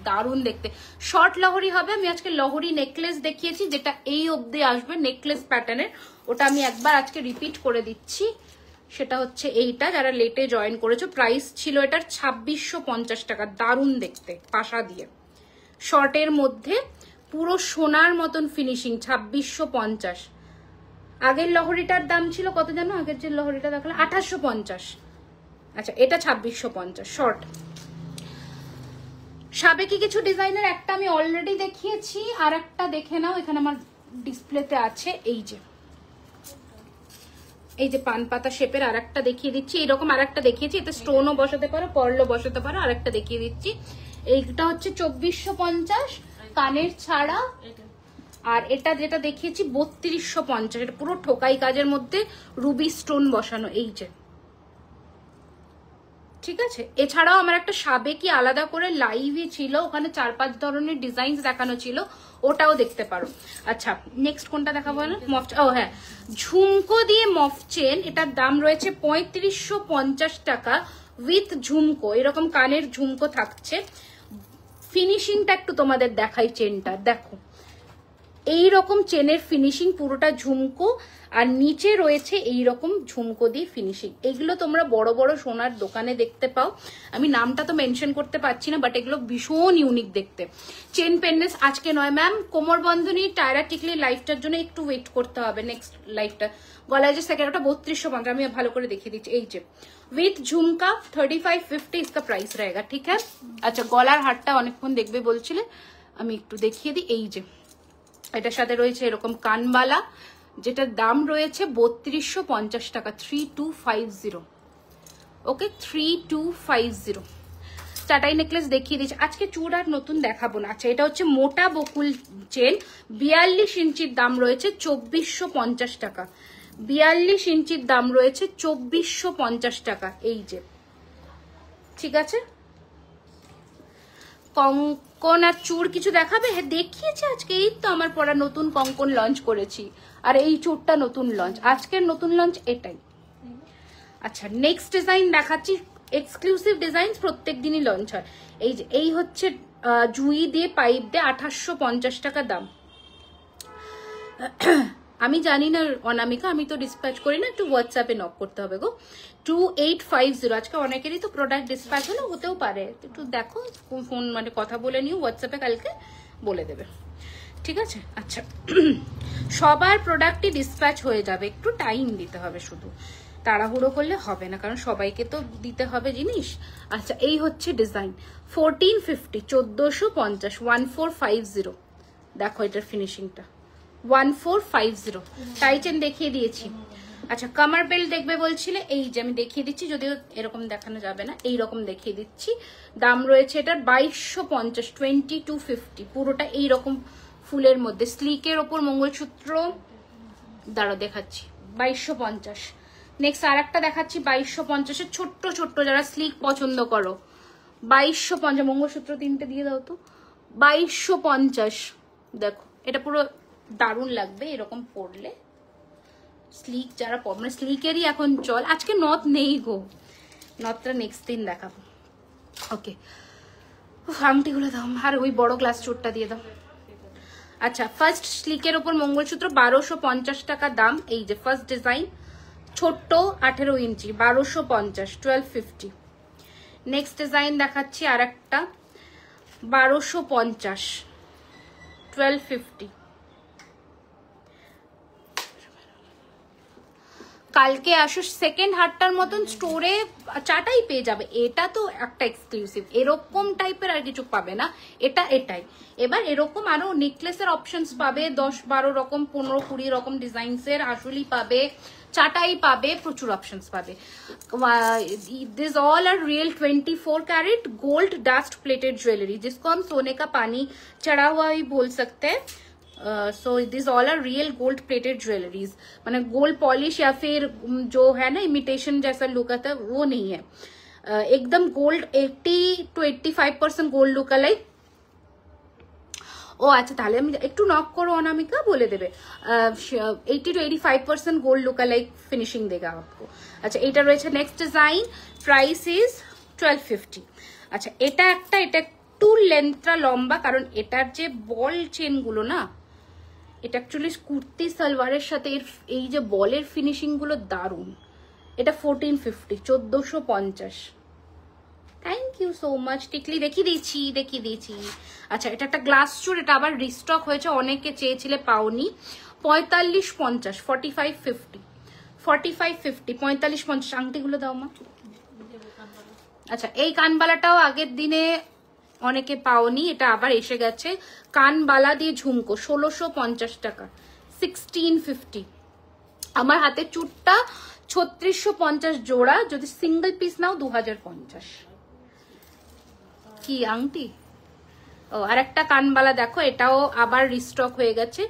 দারুণ দেখতে, শর্ট লহরি হবে। আমি আজকে লহরি নেকলেস দেখিয়েছি যেটা এই অবধি আসবে নেকলেস প্যাটার্নের, ওটা আমি একবার আজকে রিপিট করে দিচ্ছি। সেটা হচ্ছে এইটা, যারা লেটে জয়েন করেছো। প্রাইস ছিল এটার 2650 টাকা, দারুণ দেখতে পাশা দিয়ে, শর্টের মধ্যে পুরো সোনার মতন ফিনিশিং 2650। আগের লহরিটার দাম ছিল কত জানো? আগের যে লহরিটা দেখালাম 2850। আচ্ছা এটা 2650 শর্ট। সাবেকি কিছু ডিজাইনের একটা আমি অলরেডি দেখিয়েছি, আর একটা দেখে নাও, এখানে আমার ডিসপ্লেতে আছে। এই যে পান পাতা শেপের আর একটা দেখিয়ে দিচ্ছি, এরকম আর একটা দেখিয়েছি, এতে স্টোনও বসাতে পারো, পর্লও বসাতে পারো। আর একটা দেখিয়ে দিচ্ছি, এইটা হচ্ছে 2450 কানের ছাড়া। আর এটা যেটা দেখিয়েছি 3250, এটা পুরো ঠোকাই কাজের মধ্যে রুবি স্টোন বসানো, এই যে, ঠিক আছে। এছাড়াও আমার একটা সাবেকি আলাদা করে লাইভই ছিল, ওখানে 4-5 ধরনের ডিজাইন দেখানো ছিল, ওটাও দেখতে পারো। আচ্ছা নেক্সট কোনটা দেখাবো না? মফ, ও হ্যাঁ ঝুমকো দিয়ে মফ চেন, এটার দাম রয়েছে 3550 টাকা উইথ ঝুমকো, এরকম কানের ঝুমকো থাকছে। ফিনিশিংটা একটু তোমাদের দেখাই, চেনটা দেখো এই রকম চেনের ফিনিশিং, পুরোটা ঝুমকো, আর নিচে রয়েছে এই রকম ঝুমকো দিয়ে ফিনিশিং। এগুলো তোমরা বড় বড় সোনার দোকানে দেখতে পাও, আমি নামটা তো মেনশন করতে পারছি না, বাট এগুলো ভীষণ ইউনিক দেখতে। চেন পেন্ডেন্টস আজকে নয় ম্যাম, কোমর বন্ধনী টায়রা টিকলি লাইফটার জন্য একটু ওয়েট করতে হবে, নেক্সট লাইফটা। গলায় যে সেকেন্ড, ওটা 3250, আমি ভালো করে দেখিয়ে দিচ্ছি। এই যে উইথ ঝুমকা 3550 इसका प्राइस रहेगा, ठीक है। আচ্ছা, গলার হারটা অনেকক্ষণ দেখবে বলছিলে, আমি একটু দেখিয়ে দিই। এই যে এটার সাথে রয়েছে এরকম কানবালা, যেটার দাম রয়েছে 3250 টাকা, 3250। ওকে, 3250। চাটাই নেকলেস দেখিয়ে দিচ্ছি। আজকে চূড় আর নতুন দেখাবো না। আচ্ছা, এটা হচ্ছে মোটা বকুল চেন, 42 ইঞ্চির দাম রয়েছে 2450 টাকা। 42 ইঞ্চির দাম রয়েছে 2450 টাকা। এই যে, ঠিক আছে। কঙ্কন আর চূড় কিছু দেখাবে? হ্যাঁ, দেখিয়েছি আজকে, এই তো আমার পরা নতুন কঙ্কন লঞ্চ করেছি, আর এই চূড়টা নতুন লঞ্চ, আজকের নতুন লঞ্চ এটাই। আচ্ছা, নেক্সট ডিজাইন দেখাচ্ছি, এক্সক্লুসিভ ডিজাইন, প্রত্যেক দিনই লঞ্চ হয়। এই যে, এই হচ্ছে জুই দিয়ে পাইপ দিয়ে 2850 টাকা দাম। আমি জানি না অনামিকা, আমি তো ডিসপ্যাচ করি না, একটু হোয়াটসঅ্যাপে নক করতে হবে গো। 2850। আজকে অনেকেরই তো প্রোডাক্ট ডিসপ্যাচ হলো, হতেও পারে, একটু দেখো, ফোন মানে কথা বলে নিও, হোয়াটসঅ্যাপে কালকে বলে দেবে, ঠিক আছে। আচ্ছা, সবার প্রোডাক্টই ডিসপ্যাচ হয়ে যাবে, একটু টাইম দিতে হবে, শুধু তাড়াহুড়ো করলে হবে না, কারণ সবাইকে তো দিতে হবে জিনিস। আচ্ছা, এই হচ্ছে ডিজাইন 1450, 1450, 1450। দেখো এটার ফিনিশিংটা 1450। টাইচেন দেখিয়ে দিয়েছি। আচ্ছা, কামার বেল্ট দেখবে বলছিলে, এই যে আমি দেখিয়ে দিচ্ছি, যদিও এরকম দেখানো যাবে না, এই রকম দেখিয়ে দিচ্ছি। দাম রয়েছে এটার 2250, 2250, পুরোটা এইরকম ফুলের মধ্যে, স্লিকের ওপর মঙ্গলসূত্র। দাঁড়াও দেখাচ্ছি, 2250। নেক্সট আর একটা দেখাচ্ছি 2250-এর, ছোট্ট ছোট্ট, যারা স্লিক পছন্দ করো, 2250। মঙ্গলসূত্র 3টে দিয়ে দাও তো, 2250। দেখো, এটা পুরো দারুণ লাগবে এরকম পরলে, স্লিক যারা মানে স্লিকেরই এখন চল। আজকে নথ নেই গো, নথটা নেক্সট দিন দেখাবো। ওকে, আংটিগুলো দাও, আর ওই বড় গ্লাস চোরটা দিয়ে দাও। আচ্ছা, ফার্স্ট স্লিকের ওপর মঙ্গলসূত্র 1250 টাকা দাম। এই যে ফার্স্ট ডিজাইন, ছোট্ট 18 ইঞ্চি, 1250, 1250। নেক্সট ডিজাইন দেখাচ্ছি আর একটা, 1250, 1250। কালকে আসো, সেকেন্ড হাটটার মতন স্টোরে চাটাই পেয়ে যাবে। এটা তো একটা এক্সক্লুসিভ, এরকম টাইপের আর কিছু পাবে না, এটা এটাই। এবার এরকম আরো নেকলেসের অপশনস পাবে, 10-12 রকম, 15-20 রকম ডিজাইনসের আসলি পাবে, চাটাই পাবে, প্রচুর অপশনস পাবে। This all are real 24 carat gold dust plated jewellery, जिसको हम सोने का पानी चढ़ा हुआ ही बोल सकते हैं। So this all are real gold plated jewelleries, माने गोल्ड पॉलिश या फिर जो है ना इमिटेशन जैसा लुक आता है, वो नहीं है, एकदम gold 80 to 85% gold look alike. ও আচ্ছা, তাহলে আমি একটু নক করো অনামিকা, বলে দেবে 80 to 85% gold look like finishing দেগা আপকো। আচ্ছা, এটা রয়েছে নেক্সট ডিজাইন, প্রাইস ইজ 1250। আচ্ছা, এটা একটা, এটা একটু লেন্থটা লম্বা, কারণ এটার যে বল চেন গুলো না, এটা অ্যাকচুয়ালি কুর্তি সালোয়ারের সাথে এই যে বলের ফিনিশিং গুলো দারুন। এটা 1450, 1450। Thank you so much. টিকলি দেখিয়ে দিয়েছি। আচ্ছা, এটা একটা গ্লাস চুড়, এটা আবার রিস্টক হয়েছে, অনেকে চেয়েছিলে পাওনি। 4550, 4550, 4550, 4550। আংটিগুলো দাও মা। আচ্ছা, এই কানবালাটাও আগের দিনে অনেকে পাওনি, এটা আবার এসে গেছে, কানবালা দিয়ে ঝুমকো, 1650 টাকা, 1650। আমার হাতে চুড়টা 3650 জোড়া, যদি সিঙ্গেল পিস নাও 2050। কি আংটি? ও, আর একটা কানবালা দেখো, এটাও আবার রিস্টক হয়ে গেছে,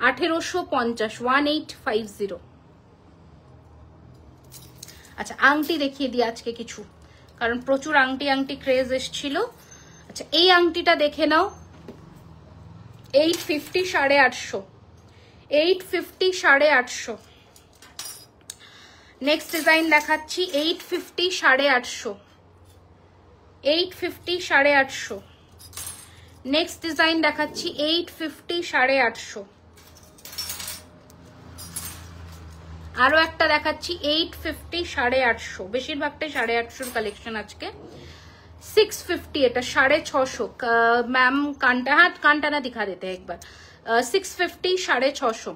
1850, 1850। আচ্ছা, আংটি দেখিয়ে দিই আজকে কিছু, কারণ প্রচুর আংটি ক্রেজ এসেছিল। আচ্ছা, এই আংটিটা দেখে নাও, 850, 850, 850, 850। নেক্সট ডিজাইন দেখাচ্ছি 850, 850, 850, 850। নেক্সট ডিজাইন দেখাচ্ছি 850, 850, আরো একটা দেখাচ্ছি 850 850, বেশিরভাগটাই 850 কালেকশন আজকে। 650 এটা 650 मैम कांटा, हाँ कांटा ना दिखा देते हैं एक बार। 650 650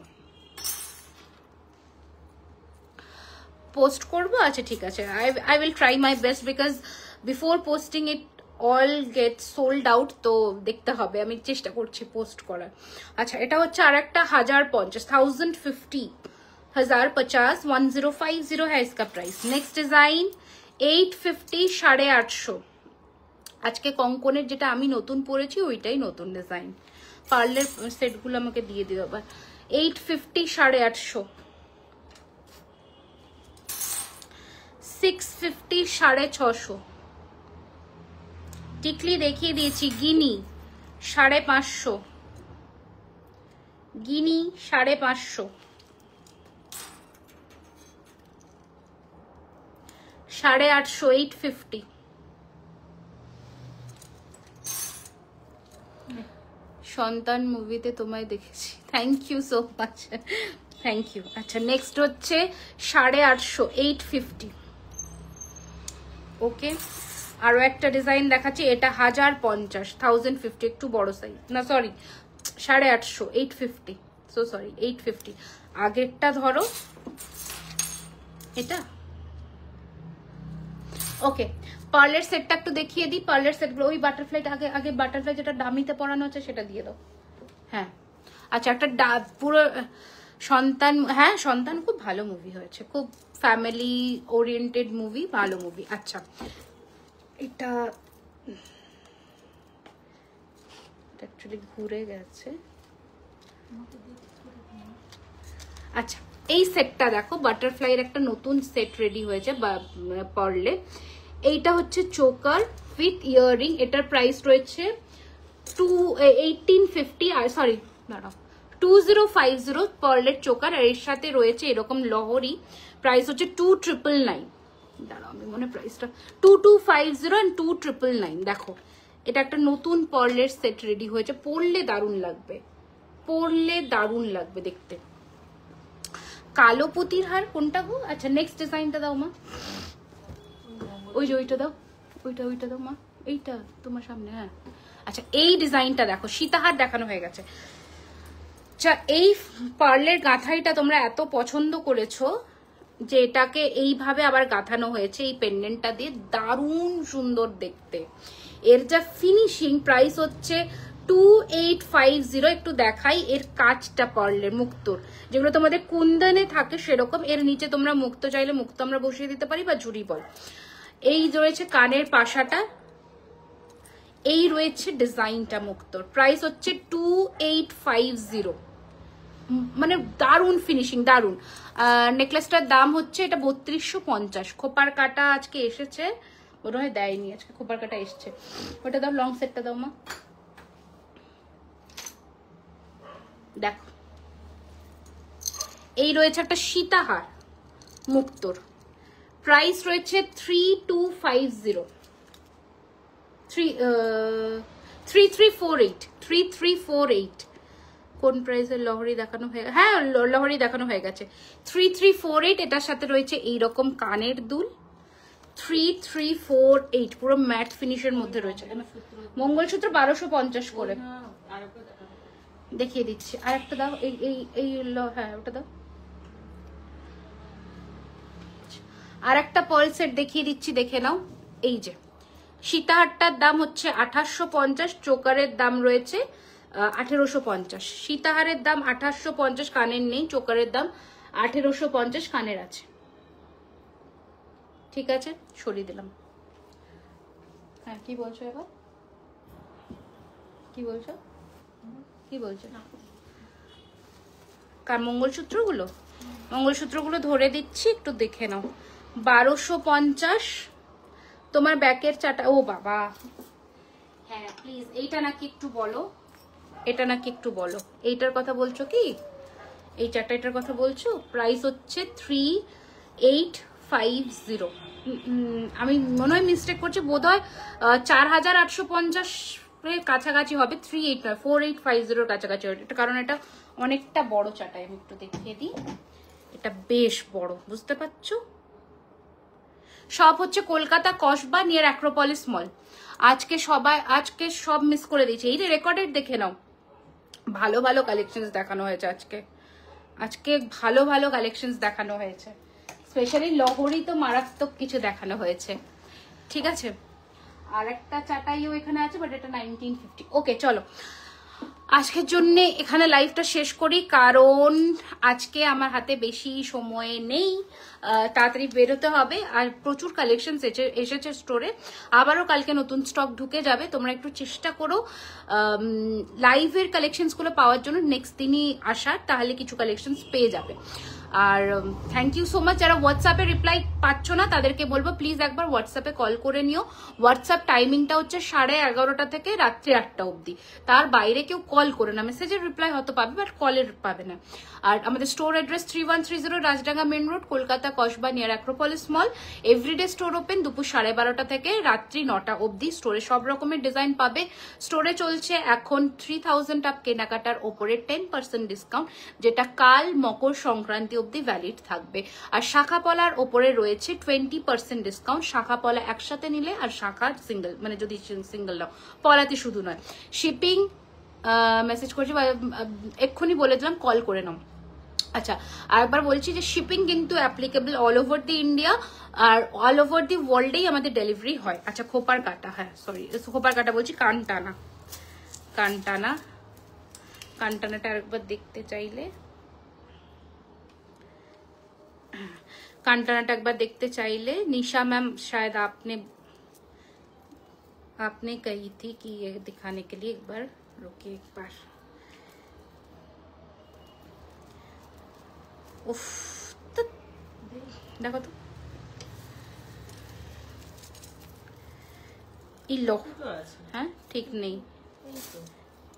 পোস্ট করবো, আচ্ছা ঠিক আছে, I will try my best because before posting it all gate sold out, তো দেখতে হবে, আমি চেষ্টা করছি পোস্ট করার। আচ্ছা এটা হচ্ছে আর একটা 1050 1050 1050 1050 है इसका प्राइस। नेक्स्ट डिजाइन 850 850, আজকে কঙ্কনের যেটা আমি নতুন পরেছি ওইটাই নতুন ডিজাইন। পার্লের সেটগুলো আমাকে দিয়ে দিও আবার। 850 850, 650 650, টিকলি দেখিয়ে দিয়েছি গিনি 550, গিনি 550, 850 850। সন্তান মুভিতে তোমায় দেখেছি, thank you so much, thank you. আচ্ছা নেক্সট হচ্ছে 850 850, ওকে। আরো একটা ডিজাইন দেখাচ্ছি, এটা 1050 1050, একটু বড় সাইজ, না সরি 850 850, সো সরি 850। আগেরটা ধরো এটা, ওকে। পার্লের সেটটা একটু দেখিয়ে দিই, পার্লের সেটগুলো ওই বাটারফ্লাইটা আগে আগে বাটারফ্লাই যেটা ডামিতে পরানো আছে সেটা দিয়ে দাও। হ্যাঁ আচ্ছা একটা পুরো সন্তান, হ্যাঁ সন্তান খুব ভালো মুভি হয়েছে, খুব ফ্যামিলি ওরিয়েন্টেড মুভি, ভালো মুভি। আচ্ছা এটা অ্যাকচুয়ালি ঘুরে গেছে। আচ্ছা এই সেটটা দেখো, বাটারফ্লাইয়ের একটা নতুন সেট রেডি হয়েছে পার্লে। এইটা হচ্ছে চোকার উইথ ইয়াররিং, এটার প্রাইস রয়েছে 1850, আর সরি দাঁড়াও 2050 পার্লের চোকার, আর এর সাথে রয়েছে এরকম লহরি, প্রাইস হচ্ছে 2999। দাঁড়াও আমি মনে প্রাইসটা 2250 and 2999। দেখো এটা একটা নতুন পার্লের সেট রেডি হয়েছে, পরলে দারুণ লাগবে, পরলে দারুণ লাগবে দেখতে। কালো পুতির হার কোনটা গো? আচ্ছা নেক্সট ডিজাইনটা দাও মা, ওই যে ওইটা দাও, ওইটা দাও মা, এইটা তোমার সামনে। হ্যাঁ আচ্ছা এই ডিজাইনটা দেখো, সীতাহার দেখানো হয়ে গেছে। আচ্ছা এই পার্লের গাঁথাইটা তোমরা এত পছন্দ করেছো যে এটাকে এইভাবে আবার গাঁথানো হয়েছে এই পেন্ডেন্টটা দিয়ে, দারুণ সুন্দর দেখতে। এর যা ফিনিশিং, প্রাইস হচ্ছে 2850। একটু দেখাই এর কাজটা, পার্লের মুক্তোর যেগুলো তোমাদের কুন্দনে থাকে সেরকম, এর নিচে তোমরা মুক্ত চাইলে মুক্ত আমরা বসিয়ে দিতে পারি বা ঝুড়ি বল। এই রয়েছে কানের পাশাটা, এই রয়েছে ডিজাইনটা মুক্তোর, প্রাইস হচ্ছে 2850, মানে দারুণ ফিনিশিং, দারুণ। নেকলেসটার দাম হচ্ছে এটা 3250। খোপার কাটা আজকে এসেছে, মনে হয় দেয়নি আজকে, খোপার কাটা এসছে। ওটা দাও, লং সেটটা দাও মা। দেখো এই রয়েছে একটা সীতাহার মুক্তোর, প্রাইস রয়েছে 3250, 3348। কোন প্রাইসের লহরি দেখানো হয়ে, হ্যাঁ লহরি দেখানো হয়ে গেছে, 3348। এটার সাথে রয়েছে এইরকম কানের দুল, 3348, পুরো ম্যাট ফিনিশের মধ্যে রয়েছে। মঙ্গলসূত্র 1250 করে, দেখিয়ে দিচ্ছি। আর একটা দাও, এই হ্যাঁ ওটা দাও। আর একটা পার্ল সেট দেখিয়ে দিচ্ছি, দেখে নাও। এই যে সীতাহারটার দাম হচ্ছে 2850, চোকারের দাম রয়েছে 1850। সীতাহারের দাম 2850, কানের নেই, চোকারের দাম 1850, কানের আছে। ঠিক আছে সরিয়ে দিলাম। হ্যাঁ কি বলছো এবার, কি বলছো, কি বলছো? কার মঙ্গলসূত্রগুলো ধরে দিচ্ছি, একটু দেখে নাও। 1250 তোমার ব্যাকের চাটা, ও বাবা হ্যাঁ প্লিজ এইটা নাকি একটু বলো, এটা নাকি একটু বলো, এইটার কথা বলছো কি, এই চাটাইটার কথা বলছো? প্রাইস হচ্ছে 3850। আমি মনে হয় মিস্টেক করছি, বোধ হয় 4850 কাছাকাছি হবে, 4850 কাছাকাছি হবে, কারণ এটা অনেকটা বড় চাটাই। আমি একটু দেখিয়ে দিই, এটা বেশ বড়, বুঝতে পারছো? সব হচ্ছে কলকাতা কসবা নিয়ার অ্যাক্রোপলিস মল। আজকে সব মিস করে দিয়েছে। এই রেকর্ডেড দেখে নাও, ভালো ভালো কালেকশনস দেখানো হয়েছে আজকে ভালো ভালো কালেকশনস দেখানো হয়েছে। স্পেশালি লহরি তো মারাত্মক কিছু দেখানো হয়েছে, ঠিক আছে। আর একটা চাটাইও এখানে আছে, বাট এটা 1950। ওকে চলো আজকের জন্য এখানে লাইভটা শেষ করি, কারণ আজকে আমার হাতে বেশি সময় নেই, তাড়াতাড়ি বেরোতে হবে। আর প্রচুর কালেকশন এসেছে স্টোরে, আবারও কালকে নতুন স্টক ঢুকে যাবে। তোমরা একটু চেষ্টা করো লাইভের কালেকশনসগুলো পাওয়ার জন্য, নেক্সট দিনই আসার, তাহলে কিছু কালেকশনস পেয়ে যাবে। আর থ্যাংক ইউ সো মাচ। যারা হোয়াটসঅ্যাপে রিপ্লাই পাচ্ছ না তাদেরকে বলবো প্লিজ একবার হোয়াটসঅ্যাপে কল করে নিও। হোয়াটসঅ্যাপ টাইমিংটা হচ্ছে 11:30 থেকে রাত্রি 8টা অবধি, তার বাইরে কেউ কল করে না। মেসেজের রিপ্লাই হয়তো পাবে, বাট কলের পাবে না। আর আমাদের store address 3130 Rajdanga main road, Kolkata Kasba near Acropolis mall. Everyday store open দুপুর 12:30 থেকে রাত্রি 9টা অবধি। স্টোরে সব রকমের ডিজাইন পাবে। স্টোরে চলছে এখন 3000 আপ কেনাকাটার ওপরে 10% ডিসকাউন্ট, যেটা কাল মকর সংক্রান্তি অবধি ভ্যালিড থাকবে। আর শাখা পলার ওপরে রয়েছে 20% ডিসকাউন্ট, শাখা পলা একসাথে নিলে আর শাখা সিঙ্গেল, মানে যদি সিঙ্গেল নাও, পলাতে শুধু নয়। শিপিং মেসেজ করছি, এক্ষুনি বলে দিলাম কল করে নাও। আচ্ছা আর একবার বলছি যে শিপিং কিন্তু applicable all over the India আর অল ওভার দি ওয়ার্ল্ডেই আমাদের ডেলিভারি হয়। আচ্ছা খোপার কাটা, হ্যাঁ সরি খোপার কাটা বলছি, কানটানাটা একবার দেখতে চাইলে, कांटानाटा एक बार देखते चाहिए। निशा मैम शायद आपने कही थी कि ये दिखाने के लिए, एक बार रुकिए एक बार। उफ तो देखो तो इलो हाँ ठीक नहीं,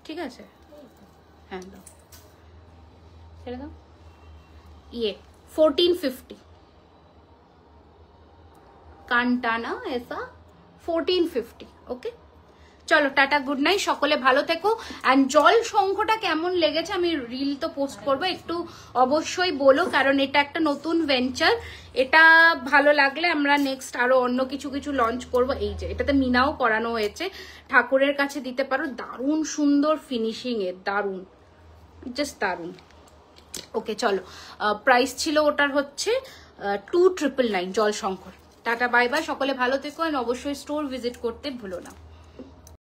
ठीक है हाँ दो ये 1450 कांटाना ऐसा 1450। ओके चलो टाटा गुड नाइट, सकले भालो থেকো। एंड জল সংখ্যাটা কেমন লেগেছে আমি রিল তো পোস্ট করব, একটু অবশ্যই বলো, কারণ এটা একটা নতুন ভেঞ্চার। এটা ভালো লাগলে আমরা নেক্সট আরো অন্য কিছু কিছু লঞ্চ করব। এই যে এটাতে মিনাও করানো হয়েছে, ঠাকুরের কাছে দিতে পারো, দারুণ সুন্দর ফিনিশিং এর, দারুণ জাস্ট দারুণ। ওকে চলো প্রাইস ছিল ওটার হচ্ছে 2999 জল সংখ্যা। টাটা বাই বাই, সকলে ভালো থেকো, অবশ্যই স্টোর ভিজিট করতে ভুলো না।